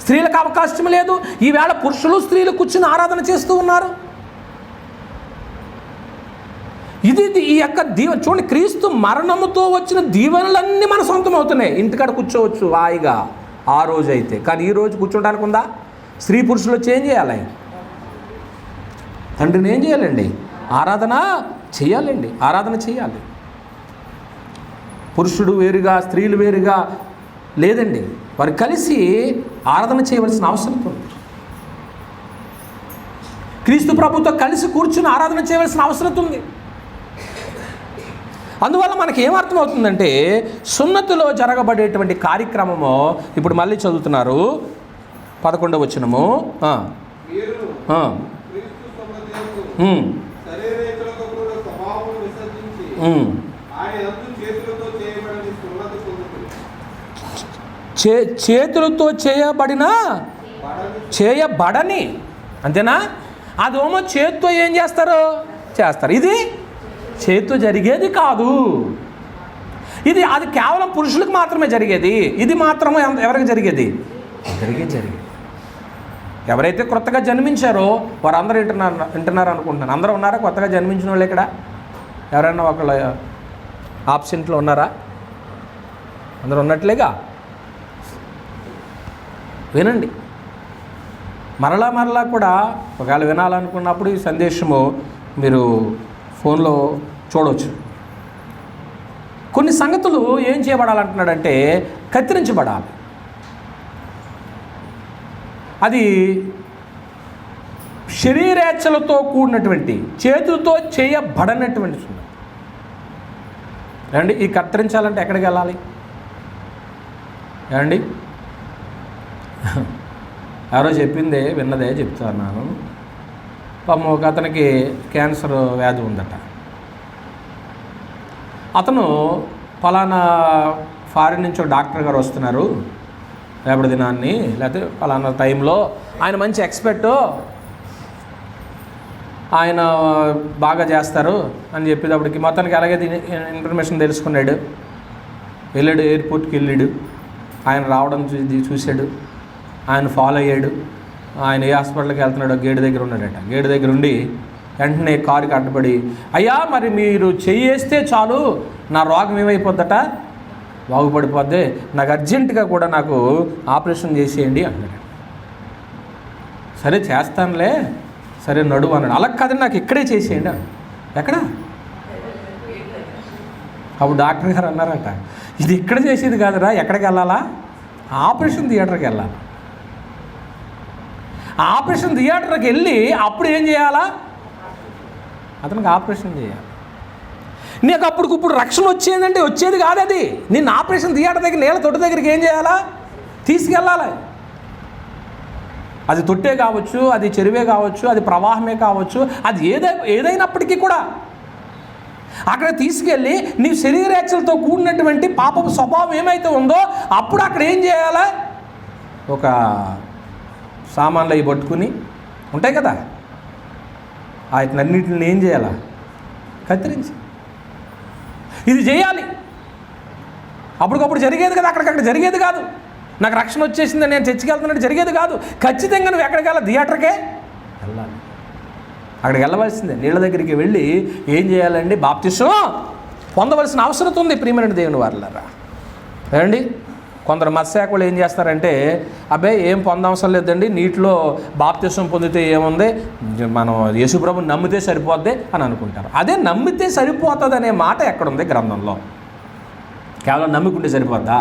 స్త్రీలకు అవకాశం లేదు. ఈవేళ పురుషులు స్త్రీలు కూర్చుని ఆరాధన చేస్తూ ఉన్నారు. ఇది ఈ యొక్క చూడండి, క్రీస్తు మరణముతో వచ్చిన దీవెనలన్నీ మన సొంతం అవుతున్నాయి. ఇంటికాడ కూర్చోవచ్చు హాయిగా ఆ రోజు అయితే, కానీ ఈ రోజు కూర్చోడానికి ఉందా? స్త్రీ పురుషులు చేంజ్ చేయాలి. తండ్రిని ఏం చేయాలండి? ఆరాధన చేయాలండి, ఆరాధన చేయాలి. పురుషుడు వేరుగా స్త్రీలు వేరుగా లేదండి, వారు కలిసి ఆరాధన చేయవలసిన అవసరం ఉంది. క్రీస్తు ప్రభుతో కలిసి కూర్చుని ఆరాధన చేయవలసిన అవసరం ఉంది. అందువల్ల మనకి ఏమర్థమవుతుందంటే సున్నతిలో జరగబడేటువంటి కార్యక్రమము ఇప్పుడు మళ్ళీ చదువుతున్నారు 11వ వచనము. చేతులతో చేయబడని, అంతేనా? అదేమో చేత్తో ఏం చేస్తారు? ఇది చేత్తో జరిగేది కాదు. అది కేవలం పురుషులకు మాత్రమే జరిగేది. ఇది మాత్రమే ఎవరికి జరిగేది? జరిగేది. ఎవరైతే కొత్తగా జన్మించారో వారందరూ వింటున్నారు అనుకుంటున్నాను. అందరూ ఉన్నారా కొత్తగా జన్మించిన వాళ్ళు? ఇక్కడ ఎవరైనా ఒకళ్ళు ఆబ్సెంట్లో ఉన్నారా? అందరూ ఉన్నట్లేగా. వినండి, మరలా కూడా ఒకవేళ వినాలనుకున్నప్పుడు ఈ సందేశము మీరు ఫోన్లో చూడవచ్చు. కొన్ని సంగతులు ఏం చేయబడాలంటున్నాడంటే కత్తిరించబడాలి. అది శరీరేచ్ఛలతో కూడినటువంటి, చేతులతో చేయబడనటువంటి సున్నతి. ఏమండి, ఈ కత్తిరించాలంటే ఎక్కడికి వెళ్ళాలి? ఏమండి, ఎవరో చెప్పిందే విన్నదే చెప్తున్నాను. పాపం ఒక అతనికి క్యాన్సర్ వ్యాధి ఉందట. అతను ఫలానా ఫారిన్ నుంచి ఒక డాక్టర్ గారు వస్తున్నారు రేపటి దినాన్ని, లేకపోతే ఫలానా టైంలో, ఆయన మంచి ఎక్స్పర్టు, ఆయన బాగా చేస్తారు అని చెప్పేటప్పటికి మొత్తానికి అలాగే ఇన్ఫర్మేషన్ తెలుసుకున్నాడు. వెళ్ళాడు, ఎయిర్పోర్ట్కి వెళ్ళాడు. ఆయన రావడం చూశాడు, ఆయన ఫాలో అయ్యాడు. ఆయన ఏ హాస్పిటల్కి వెళ్తున్నాడో గేటు దగ్గర ఉన్నాడట. గేటు దగ్గర ఉండి వెంటనే కారుకి అడ్డుపడి, అయ్యా మరి మీరు చేయేస్తే చాలు నా రోగం ఏమైపోద్దట, బాగుపడిపోద్ది, నాకు అర్జెంటుగా కూడా నాకు ఆపరేషన్ చేసేయండి అన్నాడు. సరే చేస్తానులే, సరే నడువు అన్నాడు. అలా కాదండి, నాకు ఇక్కడే చేసేయండి అన్నాడు. ఎక్కడ? అప్పుడు డాక్టర్ గారు అన్నారట, ఇది ఇక్కడ చేసేది కాదురా, ఎక్కడికి వెళ్ళాలా? ఆపరేషన్ థియేటర్కి వెళ్ళాలి. ఆపరేషన్ థియేటర్కి వెళ్ళి అప్పుడు ఏం చేయాలా? అతనికి ఆపరేషన్ చేయాలి. నీకు అప్పటికిప్పుడు రక్షణ వచ్చేదంటే వచ్చేది కాదు. అది నిన్ను ఆపరేషన్ థియేటర్ దగ్గర నీళ్ళ తొట్టి దగ్గరికి ఏం చేయాలా? తీసుకెళ్ళాలి. అది తొట్టే కావచ్చు, అది చెరువే కావచ్చు, అది ప్రవాహమే కావచ్చు, అది ఏదైనప్పటికీ కూడా అక్కడ తీసుకెళ్ళి నీ శరీరేచ్ఛలతో కూడినటువంటి పాపపు స్వభావం ఏమైతే ఉందో అప్పుడు అక్కడ ఏం చేయాలా? ఒక సామాన్లు అవి పట్టుకుని ఉంటాయి కదా, వాటినన్నింటిని ఏం చేయాలా? కత్తిరించి ఇది చేయాలి. అప్పటికప్పుడు జరిగేది కదా, అక్కడికక్కడ జరిగేది కాదు. నాకు రక్షణ వచ్చేసిందని నేను చర్చికి వెళ్తున్నట్టు జరిగేది కాదు. ఖచ్చితంగా నువ్వు ఎక్కడికి వెళ్ళాలి? థియేటర్కే వెళ్ళాలి. అక్కడికి వెళ్ళవలసిందే. నీళ్ళ దగ్గరికి వెళ్ళి ఏం చేయాలండి? బాప్తిసం పొందవలసిన అవసరం ఉంది. ప్రియమైన దేవుని వారలారా, ఏమండి, కొందరు మత్స్యాకులు ఏం చేస్తారంటే, అబ్బాయి ఏం పొందవసరం లేదండి, నీటిలో బాప్తిసం పొందితే ఏముంది, మనం యేసుప్రభుని నమ్మితే సరిపోద్ది అని అనుకుంటారు. అదే నమ్మితే సరిపోతుంది అనే మాట ఎక్కడుంది గ్రంథంలో? కేవలం నమ్ముకుంటే సరిపోద్దా?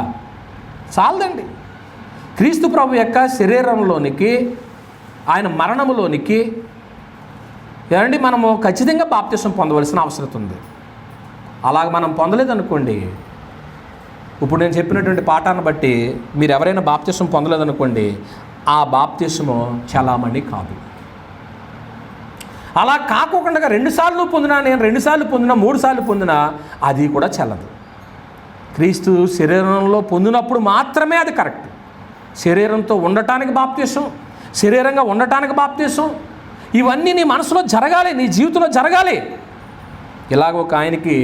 చాలదండి. క్రీస్తు ప్రభు యొక్క శరీరంలోనికి, ఆయన మరణములోనికి ఏమండి మనము ఖచ్చితంగా బాప్తిసం పొందవలసిన అవసరం ఉంది. అలాగ మనం పొందలేదనుకోండి, ఇప్పుడు నేను చెప్పినటువంటి పాఠాన్ని బట్టి మీరు ఎవరైనా బాప్తిసం పొందలేదనుకోండి, ఆ బాప్తిసము చలామణి కాదు. అలా కాకుండా 2 సార్లు పొందినా, నేను 2 సార్లు పొందినా, 3 సార్లు పొందినా అది కూడా చెల్లదు. క్రీస్తు శరీరంలో పొందినప్పుడు మాత్రమే అది కరెక్ట్. శరీరంతో ఉండటానికి బాప్తిసం, శరీరంగా ఉండటానికి బాప్తీసం. ఇవన్నీ నీ మనసులో జరగాలి, నీ జీవితంలో జరగాలి. ఇలాగ ఒక ఆయనకి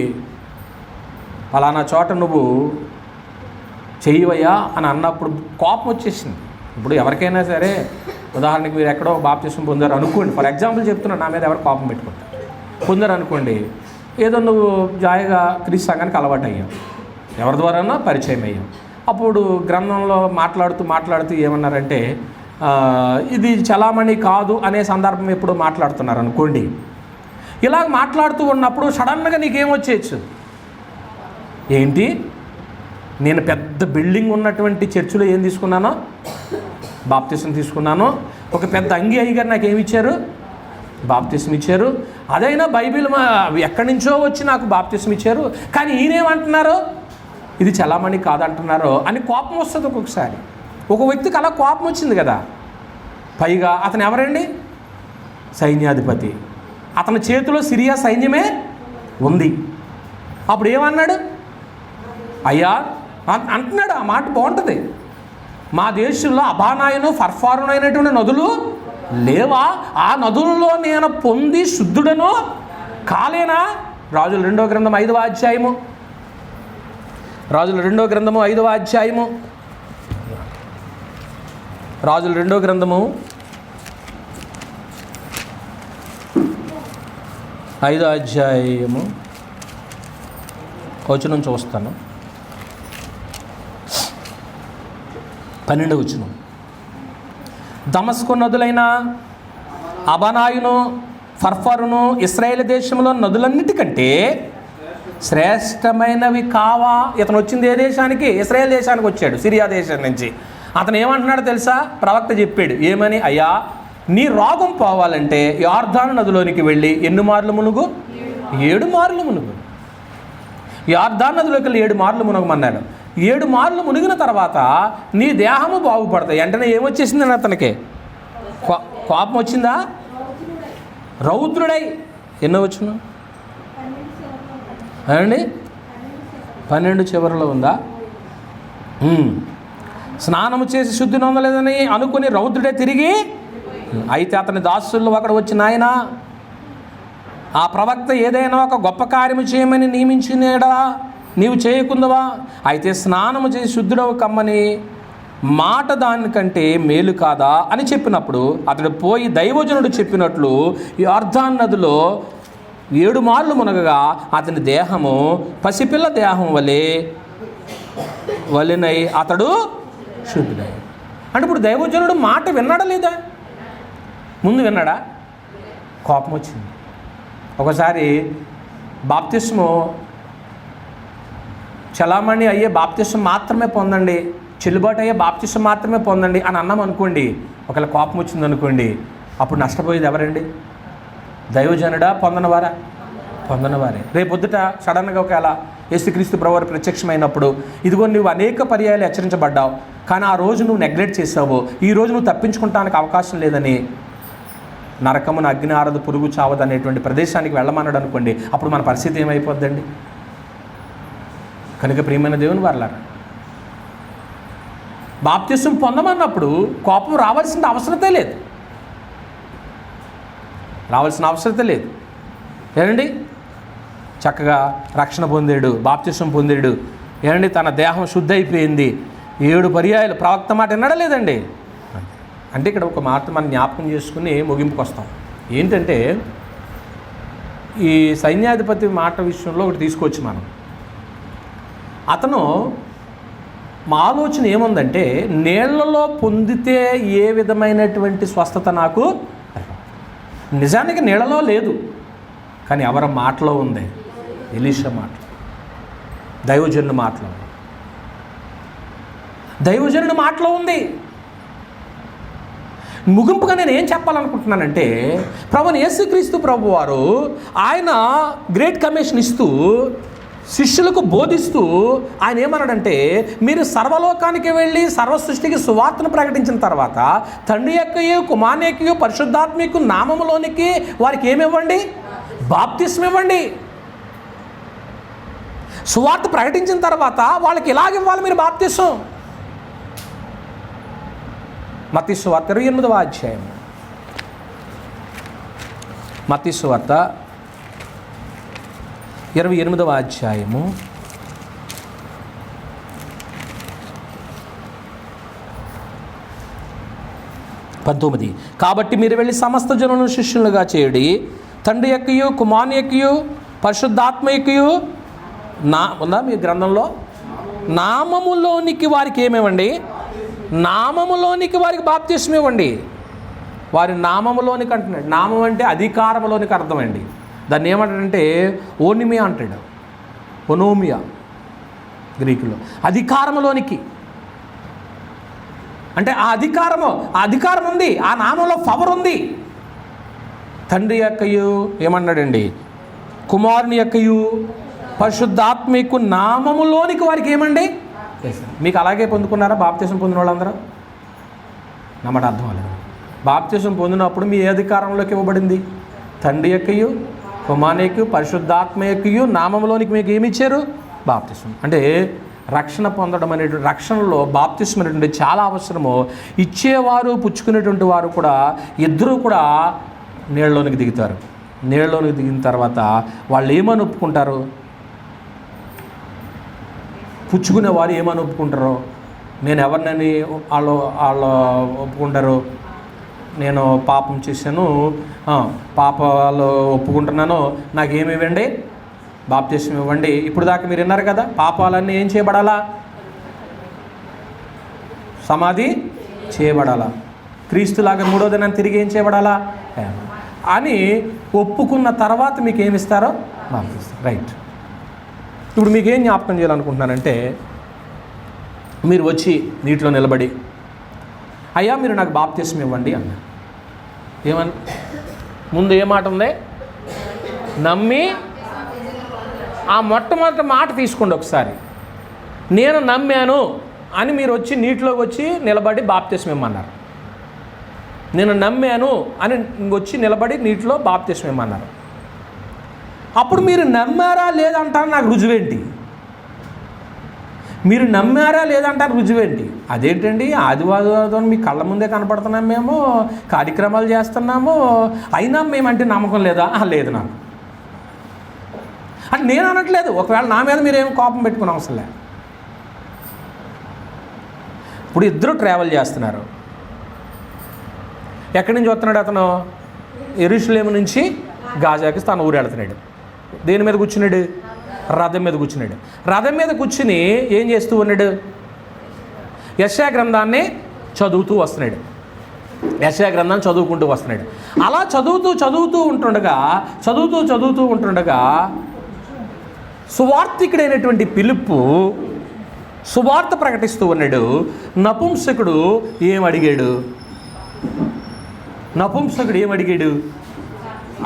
ఫలానా చోట నువ్వు చెయ్యవయ్యా అని అన్నప్పుడు కోపం వచ్చేసింది. ఇప్పుడు ఎవరికైనా సరే, ఉదాహరణకి మీరు ఎక్కడో బాప్తీసం పొందారు అనుకోండి, ఫర్ ఎగ్జాంపుల్ చెప్తున్నా, నా మీద ఎవరు కోపం పెట్టుకుంటారు, పొందారు అనుకోండి, ఏదో నువ్వు జాయిగా క్రీస్తు సంఘానికి అలవాటు అయ్యావు, ఎవరి ద్వారానో పరిచయం అయ్యావు. అప్పుడు గ్రంథంలో మాట్లాడుతూ ఏమన్నారంటే ఇది చలామణి కాదు అనే సందర్భం ఎప్పుడు మాట్లాడుతున్నారు అనుకోండి. ఇలాగ మాట్లాడుతూ ఉన్నప్పుడు సడన్గా నీకేమొచ్చేయచ్చు, ఏంటి నేను పెద్ద బిల్డింగ్ ఉన్నటువంటి చర్చిలో ఏం తీసుకున్నానో బాప్తీసం తీసుకున్నాను, ఒక పెద్ద అంగి అయ్యగారు నాకు ఏమి ఇచ్చారు, బాప్తీసం ఇచ్చారు, అదైనా బైబిల్ ఎక్కడి నుంచో వచ్చి నాకు బాప్తీసం ఇచ్చారు, కానీ ఈయనేమంటున్నారు ఇది చలామణి కాదంటున్నారు అని కోపం వస్తుంది ఒక్కొక్కసారి. ఒక వ్యక్తికి అలా కోపం వచ్చింది కదా. పైగా అతను ఎవరండి, సైన్యాధిపతి, అతని చేతిలో సిరియా సైన్యమే ఉంది. అప్పుడు ఏమన్నాడు, అయ్యా అంటున్నాడు, ఆ మాట బాగుంటుంది, మా దేశంలో అబానాయను ఫర్ఫారును అయినటువంటి నదులు లేవా, ఆ నదులలో నేను పొంది శుద్ధుడను కాలేనా. రాజుల 2వ గ్రంథం 5వ అధ్యాయము, రాజుల 2వ గ్రంథము 5వ అధ్యాయము, రాజుల 2వ గ్రంథము 5వ అధ్యాయము వచనం చూస్తాను, 12వ వచనం. దమస్కు నదులైన అబనాయును ఫర్ఫరును ఇశ్రాయేల్ దేశంలో నదులన్నిటికంటే శ్రేష్టమైనవి కావా. ఇతను వచ్చింది ఏ దేశానికి, ఇశ్రాయేల్ దేశానికి వచ్చాడు, సిరియా దేశం నుంచి. అతను ఏమంటున్నాడో తెలుసా, ప్రవక్త చెప్పాడు ఏమని, అయ్యా నీ రోగం పోవాలంటే యొర్దాను నదిలోనికి వెళ్ళి ఎన్ని మార్లు మునుగు, 7 మార్లు మునుగు. యొర్దాను నదిలోకి వెళ్ళి 7 మార్లు మునగమన్నాడు. 7 మార్లు మునిగిన తర్వాత నీ దేహము బాగుపడతాయి. వెంటనే ఏమొచ్చేసిందని అతనికి కోపం వచ్చిందా, రౌద్రుడై. ఎన్నో వచ్చును అండి, 12 చివరిలో ఉందా. స్నానము చేసి శుద్ధి నొందలేదని అనుకుని రౌద్రుడే తిరిగి, అయితే అతని దాసుల్లో ఒకడు వచ్చి, నాయనా ఆ ప్రవక్త ఏదైనా ఒక గొప్ప కార్యము చేయమని నియమించినడా నీవు చేయకుందవా, అయితే స్నానము చేసి శుద్ధుడవు కమ్మని మాట దానికంటే మేలు కాదా అని చెప్పినప్పుడు అతడు పోయి దైవజనుడు చెప్పినట్లు యొర్దాను నదిలో 7 మార్లు మునగగా అతని దేహము పసిపిల్ల దేహం వలెనై అతడు శుద్ధుడై. అంటే ఇప్పుడు దైవజనుడు మాట విన్నాడా లేదా, ముందు విన్నాడా, కోపం వచ్చింది. ఒకసారి బాప్తిస్ము చలామణి అయ్యే బాప్తిస్ము మాత్రమే పొందండి, చెల్లుబాటు అయ్యే బాప్తిస్ము మాత్రమే పొందండి అని అన్నాం అనుకోండి, ఒకవేళ కోపం వచ్చింది అనుకోండి, అప్పుడు నష్టపోయేది ఎవరండి, దైవజనుడా పొందనవారే. రేపొద్దుట సడన్గా ఒకవేళ యేసుక్రీస్తు ప్రభువారు ప్రత్యక్షమైనప్పుడు ఇదిగో నువ్వు అనేక పర్యాయాలు హెచ్చరించబడ్డావు, కానీ ఆ రోజు నువ్వు నెగ్లెక్ట్ చేసావు, ఈ రోజు నువ్వు తప్పించుకుంటానికి అవకాశం లేదని నరకమున అగ్ని ఆరదు పురుగు చావదు అనేటువంటి ప్రదేశానికి వెళ్ళమన్నాడు అనుకోండి, అప్పుడు మన పరిస్థితి ఏమైపోద్దండి. కనుక ప్రియమైన దేవుని వారలారా, బాప్తిసం పొందమన్నప్పుడు కోపం రావాల్సిన అవసరతే లేదు. ఏనండి, చక్కగా రక్షణ పొందాడు, బాప్తిసం పొందాడు, ఏనండి, తన దేహం శుద్ధి అయిపోయింది, 7 పర్యాయాలు ప్రవక్త మాట విన్నాడా లేదండి. అంటే ఇక్కడ ఒక మాట మనం జ్ఞాపకం చేసుకుని ముగింపుకు వస్తాం. ఏంటంటే ఈ సైన్యాధిపతి మాట విషయంలో ఒకటి తీసుకోవచ్చు మనం. అతను మా ఆలోచన ఏముందంటే, నీళ్లలో పొందితే ఏ విధమైనటువంటి స్వస్థత నాకు, నిజానికి నీళ్ళలో లేదు, కానీ ఎవరి మాటలో ఉంది, ఎలీషా మాట, దైవజనుడి మాటలో ఉంది. ముగింపుగా నేను ఏం చెప్పాలనుకుంటున్నానంటే, ప్రభువైన యేసుక్రీస్తు ప్రభువారు ఆయన గ్రేట్ కమిషన్ ఇస్తూ శిష్యులకు బోధిస్తూ ఆయన ఏమన్నాడంటే, మీరు సర్వలోకానికి వెళ్ళి సర్వ సృష్టికి సువార్తను ప్రకటించిన తర్వాత తండ్రి యొక్కయు కుమారుని యొక్కయు పరిశుద్ధాత్మకు నామములోనికి వారికి ఏమివ్వండి, బాప్తిస్మం ఇవ్వండి. సువార్త ప్రకటించిన తర్వాత వాళ్ళకి ఇలాగివ్వాలి మీరు బాప్తిస్మం. మత్తయి సువార్త 28వ అధ్యాయం. మత్తయి సువార్త 28వ అధ్యాయము 19. కాబట్టి మీరు వెళ్ళి సమస్త జనులను శిష్యులుగా చేయుడి, తండ్రి యొక్కయు కుమారుని యొక్కయు పరిశుద్ధాత్మ యొక్కయు ఉందా మీ గ్రంథంలో? నామములోనికి వారికి ఏమివ్వండి? నామములోనికి వారికి బాప్తిస్మం ఇవ్వండి. వారి నామములోనికి అంటున్నాడు. నామం అంటే అధికారంలోనికి అర్థమండి. దాన్ని ఏమంటాడంటే ఓనిమియా అంటాడు. ఒనోమియా గ్రీకులో. అధికారంలోనికి అంటే ఆ అధికారం ఉంది, ఆ నామంలో పవర్ ఉంది. తండ్రి యొక్కయు ఏమన్నాడండి? కుమారుని యొక్కయు పరిశుద్ధాత్మకు నామములోనికి వారికి ఏమండి? మీకు అలాగే పొందుకున్నారా బాప్తిసం పొందిన వాళ్ళందరూ? నమ్మట అర్థం అవ్వలేదు. బాప్తిసం పొందినప్పుడు మీ ఏ అధికారంలోకి ఇవ్వబడింది? తండ్రి యొక్కయు కుమారుని యొక్కయు పరిశుద్ధాత్మ యొక్కయు నామములోనికి మీకు ఏమి ఇచ్చారు? బాప్తిసం. అంటే రక్షణ పొందడం అనేటువంటి, రక్షణలో బాప్తిసం అనేటువంటి చాలా అవసరము. ఇచ్చేవారు పుచ్చుకునేటువంటి వారు కూడా ఇద్దరూ కూడా నీళ్ళలోనికి దిగుతారు. నీళ్ళలోనికి దిగిన తర్వాత వాళ్ళు ఏమని ఒప్పుకుంటారు? పుచ్చుకునేవారు ఏమని ఒప్పుకుంటారు? నేను ఎవరినని వాళ్ళు ఒప్పుకుంటారు? నేను పాపం చేశాను, పాపాలు ఒప్పుకుంటున్నాను, నాకేమి ఇవ్వండి? బాప్తిసం ఇవ్వండి. ఇప్పుడు దాకా మీరు విన్నారు కదా, పాపాలన్నీ ఏం చేయబడాలా? సమాధి చేయబడాలా. క్రీస్తులాగా మూడో దినాన్ని తిరిగి ఏం చేయబడాలా అని ఒప్పుకున్న తర్వాత మీకు ఏమి ఇస్తారో బాప్తిసం. రైట్. ఇప్పుడు మీకేం జ్ఞాపకం చేయాలనుకుంటున్నానంటే, మీరు వచ్చి నీటిలో నిలబడి, అయ్యా మీరు నాకు బాప్తిసం ఇవ్వండి అన్నారు. ఏమని ముందు ఏ మాట ఉంది? నమ్మి. ఆ మొట్టమొదటి మాట తీసుకోండి ఒకసారి. నేను నమ్మాను అని మీరు వచ్చి నీటిలోకి వచ్చి నిలబడి బాప్తిసం ఇమ్మన్నారు. నేను నమ్మాను అని వచ్చి నిలబడి నీటిలో బాప్తిసం ఇమ్మన్నారు. అప్పుడు మీరు నమ్మారా లేదంటారు నాకు రుజువేంటి? మీరు నమ్మారా లేదంటారు రుజువేంటి? అదేంటండి, ఆదివారం మీ కళ్ళ ముందే కనపడుతున్నాం, మేము కార్యక్రమాలు చేస్తున్నాము, అయినా మేమంటే నమ్మకం లేదా? లేదు నాకు అంటే నేను అనట్లేదు. ఒకవేళ నా మీద మీరేం కోపం పెట్టుకునే అవసరం లేదు. ఇప్పుడు ఇద్దరు ట్రావెల్ చేస్తున్నారు. ఎక్కడి నుంచి వస్తున్నాడు అతను? యెరూషలేము నుంచి గాజాకి తన ఊరు వెళ్తున్నాడు. దేని మీద కూర్చున్నాడు? రథం మీద కూర్చున్నాడు. రథం మీద కూర్చుని ఏం చేస్తూ ఉన్నాడు? యెషయా గ్రంథాన్ని చదువుతూ వస్తున్నాడు. యెషయా గ్రంథాన్ని చదువుకుంటూ వస్తున్నాడు. అలా చదువుతూ ఉంటుండగా సువార్తికుడైనటువంటి ఫిలిప్పు సువార్త ప్రకటిస్తూ ఉన్నాడు. నపుంసకుడు ఏమడిగాడు?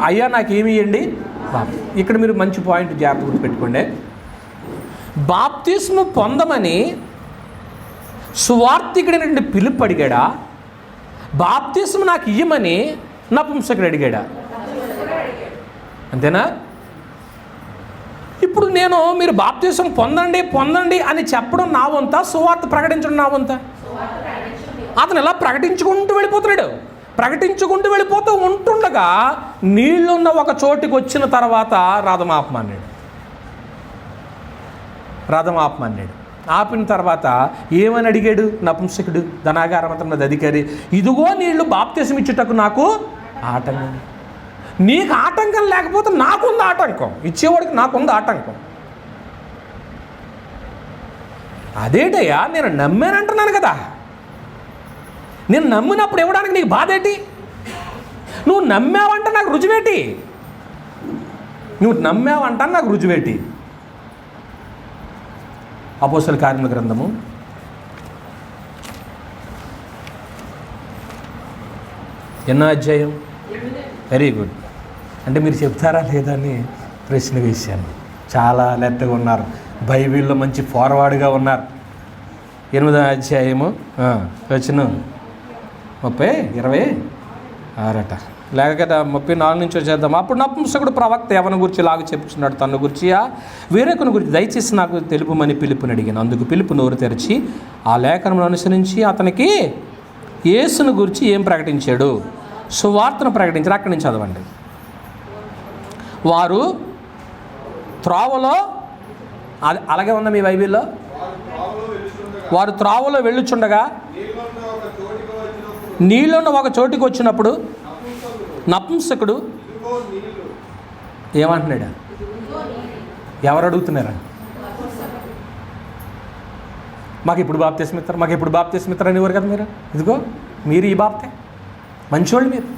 అయ్యా నాకేమి ఇవ్వండి? ఇక్కడ మీరు మంచి పాయింట్ జాగ్రత్త గుర్తుపెట్టుకోండి. బాప్తిస్ము పొందమని సువార్తికుడైనటువంటి ఫిలిప్పు అడిగాడా? బాప్తిస్ము నాకు ఇయ్యమని నపుంసకుడు అడిగాడా? అంతేనా? ఇప్పుడు మీరు బాప్తిసం పొందండి అని చెప్పడం నా వంత, సువార్త ప్రకటించడం నా వంత? అతను ఇలా ప్రకటించుకుంటూ వెళ్ళిపోతూ ఉంటుండగా నీళ్లున్న ఒక చోటికి వచ్చిన తర్వాత రథం ఆపమన్నాడు. ఆపిన తర్వాత ఏమని అడిగాడు నపుంసకుడు? ధనాగారవంతమైన అధికారి, ఇదిగో నీళ్లు బాప్తిసం ఇచ్చుటకు నాకు ఆటంకం. నీకు ఆటంకం లేకపోతే నాకుంది ఆటంకం, ఇచ్చేవాడికి నాకుంది ఆటంకం. అదేటయ్యా, నేను నమ్మానంటున్నాను కదా, నేను నమ్మినప్పుడు ఇవ్వడానికి నీకు బాధ ఏంటి? నువ్వు నమ్మావంటే నాకు రుజువేటి? అపోస్తలుల కార్యముల గ్రంథము 8వ అధ్యాయం. Very good. అంటే మీరు చెప్తారా లేదా అని ప్రశ్న వేశాను. చాలా అలర్ట్గా ఉన్నారు, బైబిల్లో మంచి ఫార్వర్డ్గా ఉన్నారు. 8వ అధ్యాయము వచనం 26 లేక 34 నుంచి వచ్చేద్దాం. అప్పుడు నపుంసకుడు ప్రవక్త ఎవరి గురించి ఇలాగ చెప్పుచున్నాడు? తన గురించియా వేరొకని గురించి దయచేసి నాకు తెలుపుమని పిలుపుని అడిగాను. అందుకు పిలుపు నోరు తెరిచి ఆ లేఖనమును అనుసరించి అతనికి యేసును గురించి ఏం ప్రకటించాడు? సువార్తను ప్రకటించారు. అక్కడి నుంచి చదవండి. వారు త్రోవలో, అలాగే ఉన్న మీ బైబిల్లో, వారు త్రోవలో వెళ్ళుచుండగా నీళ్ళున్న ఒక చోటికి వచ్చినప్పుడు నపుంసకుడు ఏమంటున్నాడు? ఎవరు అడుగుతున్నారా? మాకు ఇప్పుడు బాప్తిస్మం ఇస్తారు, మాకు ఇప్పుడు బాప్తిస్మం ఇస్తారు అనేవారు కదా మీరు. ఇదిగో మీరు ఈ బాప్తే, మంచివాళ్ళు మీరు,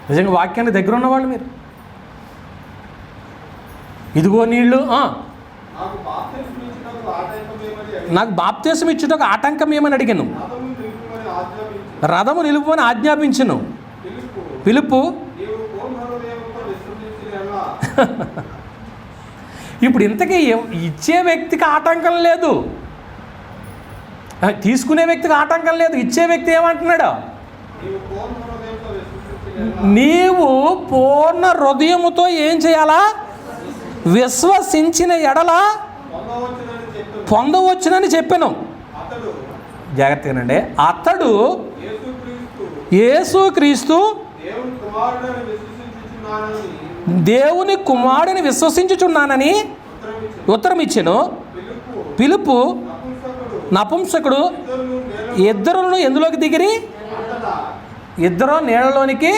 నిజంగా వాక్యానికి దగ్గర ఉన్నవాళ్ళు మీరు. ఇదిగో నీళ్ళు, నాకు బాప్తిస్మం ఇచ్చుటకు ఆటంకం ఏమని అడిగాను. రథము నిలుపుమని ఆజ్ఞాపించను. పిలుపు ఇప్పుడు ఇంతకీ ఇచ్చే వ్యక్తికి ఆటంకం లేదు, తీసుకునే వ్యక్తికి ఆటంకం లేదు. ఇచ్చే వ్యక్తి ఏమంటున్నాడు? నీవు పూర్ణ హృదయముతో ఏం చేయాలా? విశ్వసించిన ఎడల పొందవచ్చునని చెప్పాను. జాగ్రత్తగానండి. అతడు యేసుక్రీస్తు దేవుని కుమారుడిని విశ్వసించుచున్నానని ఉత్తరం ఇచ్చెను. పిలుపు నపుంసకుడు ఇద్దరును ఎందులోకి దిగిరి? ఇద్దరు నీళ్ళలోనికి.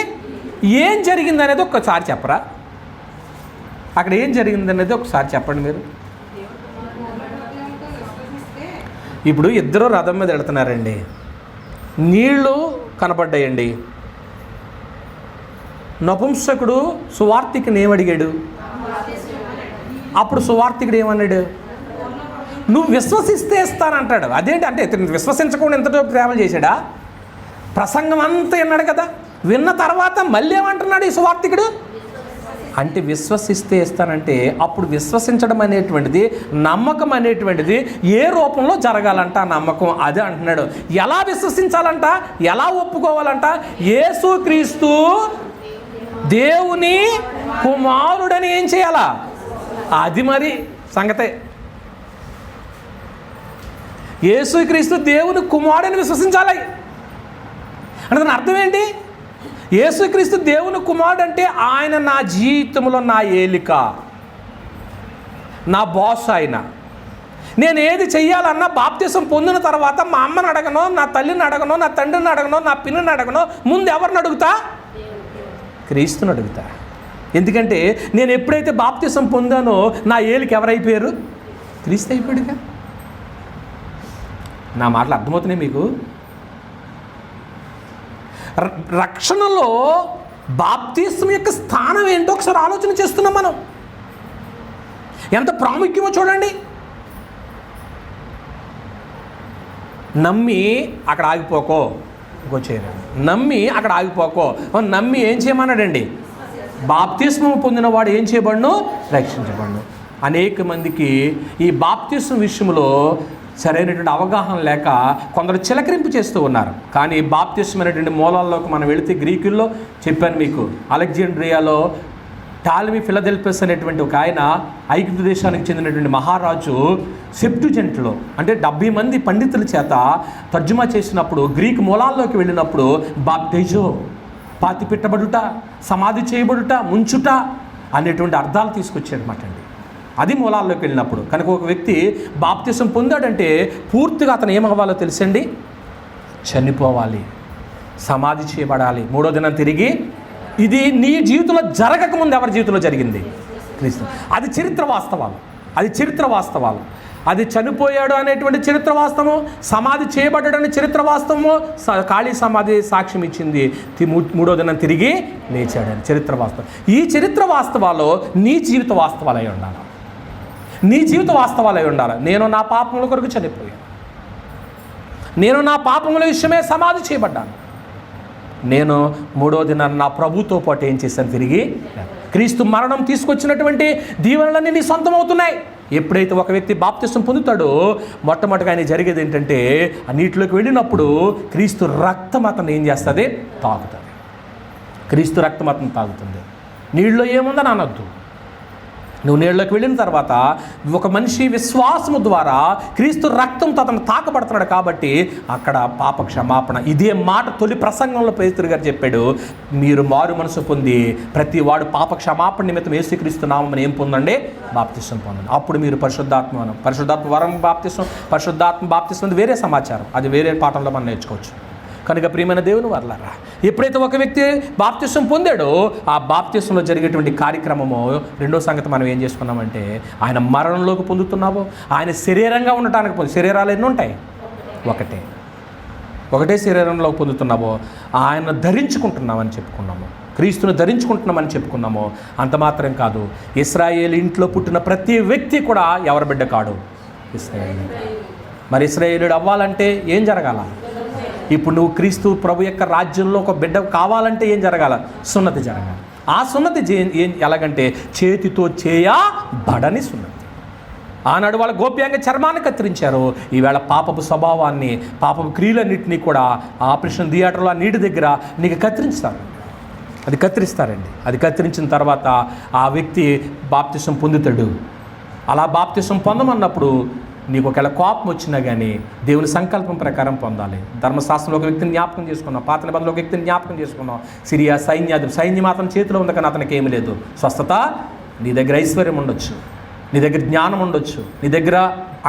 ఏం జరిగింది అనేది ఒక్కసారి చెప్పరా? అక్కడ ఏం జరిగింది అనేది ఒకసారి చెప్పండి మీరు. ఇప్పుడు ఇద్దరు రథం మీద వెళుతున్నారండి, నీళ్లు కనపడ్డాయండి. నపుంసకుడు సువార్తికుని ఏమడిగాడు? అప్పుడు సువార్తికుడు ఏమన్నాడు? నువ్వు విశ్వసిస్తే ఇస్తానంటాడు. అదేంటి అంటే విశ్వసించకుండా ఎంతటో ట్రావెల్ చేశాడా? ప్రసంగం అంతా విన్నాడు కదా, విన్న తర్వాత మళ్ళీ ఏమంటున్నాడు ఈ సువార్తికుడు? అంటే విశ్వసిస్తే ఇస్తానంటే అప్పుడు విశ్వసించడం అనేటువంటిది, నమ్మకం అనేటువంటిది ఏ రూపంలో జరగాలంట ఆ నమ్మకం? అదే అంటున్నాడు. ఎలా విశ్వసించాలంట? ఎలా ఒప్పుకోవాలంట? యేసుక్రీస్తు దేవుని కుమారుడని ఏం చేయాలా? అది మరి సంగతే. యేసుక్రీస్తు దేవుని కుమారుడని విశ్వసించాలి అంటే దాని అర్థం ఏంటి? యేసుక్రీస్తు దేవుని కుమారుడు అంటే ఆయన నా జీవితంలో నా ఏలిక, నా బాస్ ఆయన. నేను ఏది చెయ్యాలన్నా బాప్తిసం పొందిన తర్వాత మా అమ్మని అడగను, నా తల్లిని అడగను, నా తండ్రిని అడగను, నా పిన్నిని అడగను. ముందు ఎవరిని అడుగుతా? క్రీస్తుని అడుగుతా. ఎందుకంటే నేను ఎప్పుడైతే బాప్తిసం పొందానో నా ఏలిక ఎవరైపోయారు? క్రీస్తు అయిపోయాడుగా. నా మాటలు అర్థమవుతున్నాయి మీకు? రక్షణలో బాప్తిస్మం యొక్క స్థానం ఏంటో ఒకసారి ఆలోచన చేస్తున్నాం మనం. ఎంత ప్రాముఖ్యమో చూడండి. నమ్మి అక్కడ ఆగిపోకో, ఇంకొచ్చేయరు. నమ్మి అక్కడ ఆగిపోకో. నమ్మి ఏం చేయమన్నాడండి? బాప్తిస్మం పొందిన వాడు ఏం చేయబడును? రక్షించబడును. అనేక మందికి ఈ బాప్తిస్మం విషయంలో సరైనటువంటి అవగాహన లేక కొందరు చిలకరింపు చేస్తూ ఉన్నారు. కానీ బాప్తిస్మం అనేటువంటి మూలాల్లోకి మనం వెళితే గ్రీకుల్లో చెప్పాను మీకు. అలెగ్జాండ్రియాలో టాలమీ ఫిలదెల్ఫస్ అనేటువంటి ఒక ఆయన, ఐగుప్తు దేశానికి చెందినటువంటి మహారాజు, సెప్టుజెంట్లో అంటే 70 మంది పండితుల చేత తర్జుమా చేసినప్పుడు గ్రీకు మూలాల్లోకి వెళ్ళినప్పుడు బాప్టిజో, పాతి పెట్టబడుట, సమాధి చేయబడుట, ముంచుట అనేటువంటి అర్థాలు తీసుకొచ్చాడనమాట అండి. అది మూలాల్లోకి వెళ్ళినప్పుడు. కనుక ఒక వ్యక్తి బాప్తిసం పొందాడంటే పూర్తిగా అతను ఏమవ్వాలో తెలుసండి? చనిపోవాలి, సమాధి చేయబడాలి, 3వ దినం తిరిగి. ఇది నీ జీవితంలో జరగకముందు ఎవరి జీవితంలో జరిగింది? క్రీస్తు. అది చరిత్ర వాస్తవాలు, అది చరిత్ర వాస్తవాలు. అది చనిపోయాడు అనేటువంటి చరిత్ర వాస్తవము, సమాధి చేయబడ్డాడు అనే చరిత్ర వాస్తవము, ఖాళీ సమాధి సాక్ష్యం ఇచ్చింది 3వ దినం తిరిగి లేచాడని చరిత్ర వాస్తవం. ఈ చరిత్ర వాస్తవాలు నీ జీవిత వాస్తవాలై ఉండాలి, నీ జీవిత వాస్తవాలై ఉండాలి. నేను నా పాపముల కొరకు చనిపోయాను, నేను నా పాపముల విషయమే సమాధి చేయబడ్డాను, నేను 3వ దినాన్ని నా ప్రభుతో పాటు ఏం చేశాను? తిరిగి. క్రీస్తు మరణం తీసుకొచ్చినటువంటి దీవెనలన్నీ నీ సొంతం అవుతున్నాయి. ఎప్పుడైతే ఒక వ్యక్తి బాప్తిసం పొందుతాడో మొట్టమొదటిగా ఆయన జరిగేది ఏంటంటే, ఆ నీటిలోకి వెళ్ళినప్పుడు క్రీస్తు రక్తం అతను ఏం చేస్తుంది? తాగుతుంది. క్రీస్తు రక్తం అతను తాగుతుంది. నీళ్ళలో ఏముందని అనొద్దు, నువ్వు నీళ్ళలోకి వెళ్ళిన తర్వాత ఒక మనిషి విశ్వాసము ద్వారా క్రీస్తు రక్తంతో అతను తాకబడుతున్నాడు కాబట్టి అక్కడ పాప క్షమాపణ. ఇదే మాట తొలి ప్రసంగంలో పేతురు గారు చెప్పాడు. మీరు మారు మనసు పొంది ప్రతి వాడు పాప క్షమాపణ నిమిత్తం యేసుక్రీస్తు నామమున ఏం పొందండి? బాప్తిసం పొందండి. అప్పుడు మీరు పరిశుద్ధాత్మ వరం బాప్తిసం, పరిశుద్ధాత్మ బాప్తిసం వేరే సమాచారం, అది వేరే పాఠంలో మనం నేర్చుకోవచ్చు. కనుక ప్రియమైన దేవుని వర్లారా, ఎప్పుడైతే ఒక వ్యక్తి బాప్తిసం పొందాడో ఆ బాప్తిసంలో జరిగేటువంటి కార్యక్రమము రెండో సంగతి మనం ఏం చేసుకున్నామంటే, ఆయన మరణంలోకి పొందుతున్నామో, ఆయన శరీరంగా ఉండటానికి శరీరాలు ఎన్ని ఉంటాయి? ఒకటే శరీరంలో పొందుతున్నామో ఆయన ధరించుకుంటున్నామని చెప్పుకున్నాము, క్రీస్తును ధరించుకుంటున్నామని చెప్పుకున్నాము. అంత మాత్రం కాదు, ఇశ్రాయేలు ఇంట్లో పుట్టిన ప్రతి వ్యక్తి కూడా ఎవరి బిడ్డ కాడు? ఇశ్రాయేలు. మరి ఇశ్రాయేలుడు అవ్వాలంటే ఏం జరగాల? ఇప్పుడు నువ్వు క్రీస్తు ప్రభు యొక్క రాజ్యంలో ఒక బిడ్డ కావాలంటే ఏం జరగాల? సున్నతి జరగాలి. ఆ సున్నతి ఎలాగంటే చేతితో చేయబడని సున్నతి. ఆనాడు వాళ్ళ గోప్యంగా చర్మాన్ని కత్తిరించారు. ఈవేళ పాపపు స్వభావాన్ని, పాపపు క్రియలన్నింటినీ కూడా ఆపరేషన్ థియేటర్లో ఆ నీటి దగ్గర నీకు కత్తిరిస్తారండి. అది కత్తిరించిన తర్వాత ఆ వ్యక్తి బాప్తిసం పొందుతాడు. అలా బాప్తిసం పొందమన్నప్పుడు నీకు ఒకవేళ కోపం వచ్చినా కానీ దేవుని సంకల్పం ప్రకారం పొందాలి. ధర్మశాస్త్రంలో ఒక వ్యక్తిని జ్ఞాపకం చేసుకున్నాం, పాత నిబంధనలో ఒక వ్యక్తిని జ్ఞాపకం చేసుకున్నాం. సిరియా సైన్యం అతని చేతిలో ఉంది, కానీ అతనికి ఏమీ లేదు. స్వస్థత, నీ దగ్గర ఐశ్వర్యం ఉండొచ్చు, నీ దగ్గర జ్ఞానం ఉండొచ్చు, నీ దగ్గర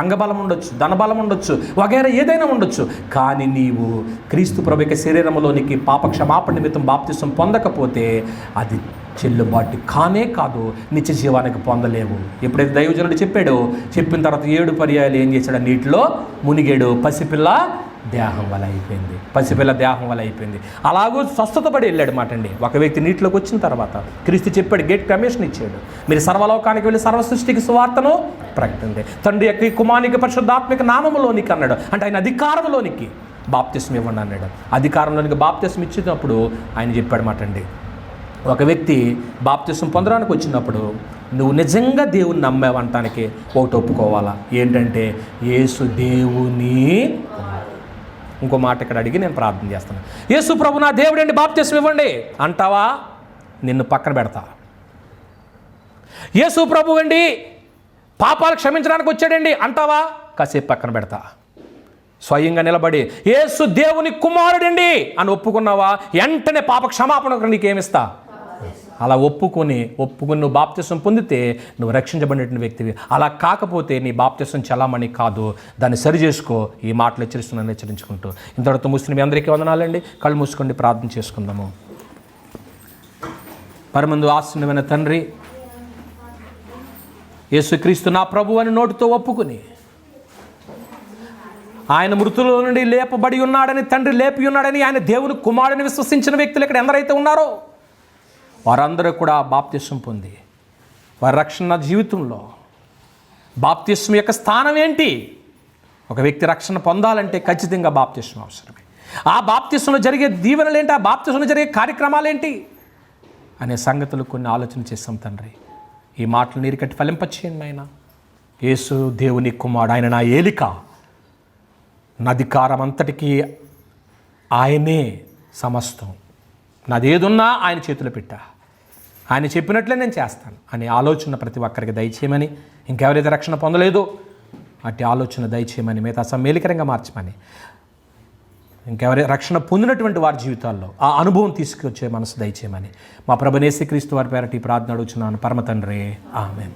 అంగబలం ఉండొచ్చు, ధనబలం ఉండొచ్చు, వగైరా ఏదైనా ఉండొచ్చు, కానీ నీవు క్రీస్తు ప్రభు యొక్క శరీరంలోనికి పాప క్షమాపణ నిమిత్తం బాప్తిసం పొందకపోతే అది చెల్లుబాటు కానే కాదు, నిత్య జీవానికి పొందలేవు. ఎప్పుడైతే దైవజనుడు చెప్పిన తర్వాత 7 పర్యాయాలు ఏం చేశాడు? నీటిలో మునిగాడు. పసిపిల్ల దేహం వల్ల అయిపోయింది. అలాగూ స్వస్థత పడి వెళ్ళాడు మాట అండి. ఒక వ్యక్తి నీటిలోకి వచ్చిన తర్వాత క్రీస్తు చెప్పాడు, గేట్ కమిషన్ ఇచ్చాడు, మీరు సర్వలోకానికి వెళ్ళి సర్వ సృష్టికి సువార్తను ప్రకటించండి, తండ్రి యొక్క కుమారునికి పరిశుద్ధాత్మక నామములోనికి అన్నాడు. అంటే ఆయన అధికారంలోనికి బాప్తిసం ఇవ్వండి అన్నాడు. అధికారంలోనికి బాప్తిసం ఇచ్చినప్పుడు ఆయన చెప్పాడు మాట అండి, ఒక వ్యక్తి బాప్తిసం పొందడానికి వచ్చినప్పుడు నువ్వు నిజంగా దేవుని నమ్మావంటానికి ఒకటి ఒప్పుకోవాలా. ఏంటంటే యేసు దేవుని. ఇంకో మాట ఇక్కడ అడిగి నేను ప్రార్థన చేస్తాను. యేసు ప్రభు నా దేవుడండి, బాప్తిసం ఇవ్వండి అంటావా? నిన్ను పక్కన పెడతా. యేసు ప్రభు అండి, పాపాలు క్షమించడానికి వచ్చాడండి అంటావా? కాసేపు పక్కన పెడతా. స్వయంగా నిలబడి యేసు దేవుని కుమారుడండి అని ఒప్పుకున్నావా? వెంటనే పాప క్షమాపణ నీకేమిస్తా. అలా ఒప్పుకొని నువ్వు బాప్తిసం పొందితే నువ్వు రక్షించబడిన వ్యక్తివి. అలా కాకపోతే నీ బాప్తిసం చలామణి కాదు. దాన్ని సరి చేసుకో. ఈ మాటలు హెచ్చరించుకుంటూ ఇంతటితో ముస్లిం అందరికీ వందనాలండి. కళ్ళు మూసుకోండి, ప్రార్థన చేసుకుందాము. పరమందు ఆశీర్వదించిన తండ్రి, యేసుక్రీస్తు నా ప్రభు అని నోటితో ఒప్పుకుని ఆయన మృతుల నుండి లేపబడి ఉన్నాడని, తండ్రి లేపి ఉన్నాడని, ఆయన దేవుని కుమారుడిని విశ్వసించిన వ్యక్తులు ఇక్కడ ఎందరైతే ఉన్నారో వారందరూ కూడా బాప్తిసం పొంది వారి రక్షణ జీవితంలో బాప్తిసం యొక్క స్థానం ఏంటి? ఒక వ్యక్తి రక్షణ పొందాలంటే ఖచ్చితంగా బాప్తిసం అవసరమే. ఆ బాప్తిసంలో జరిగే దీవెనలు ఏంటి? ఆ బాప్తిసంలో జరిగే కార్యక్రమాలు ఏంటి అనే సంగతులు కొన్ని ఆలోచన చేస్తాం తండ్రి. ఈ మాటలు నీరు కట్టి ఫలింపచేయండి ఆయన. యేసు దేవుని కుమారుడు, ఆయన నా ఏలిక, నా అధికారం అంతటికీ ఆయనే సమస్తం, నాదేదున్నా ఆయన చేతిలో పెట్టా, ఆయన చెప్పినట్లే నేను చేస్తాను అనే ఆలోచన ప్రతి ఒక్కరికి దయచేయమని, ఇంకెవరైతే రక్షణ పొందలేదో అట్టి ఆలోచన దయచేయమని, మిగతా సమ్మేళికరంగా మార్చమని, ఇంకెవరైతే రక్షణ పొందినటువంటి వారి జీవితాల్లో ఆ అనుభవం తీసుకొచ్చే మనసు దయచేయమని మా ప్రభువు యేసుక్రీస్తు వారి పేరటి ప్రార్థన అడుగుచున్నాను పరమ తండ్రి. ఆమేన్.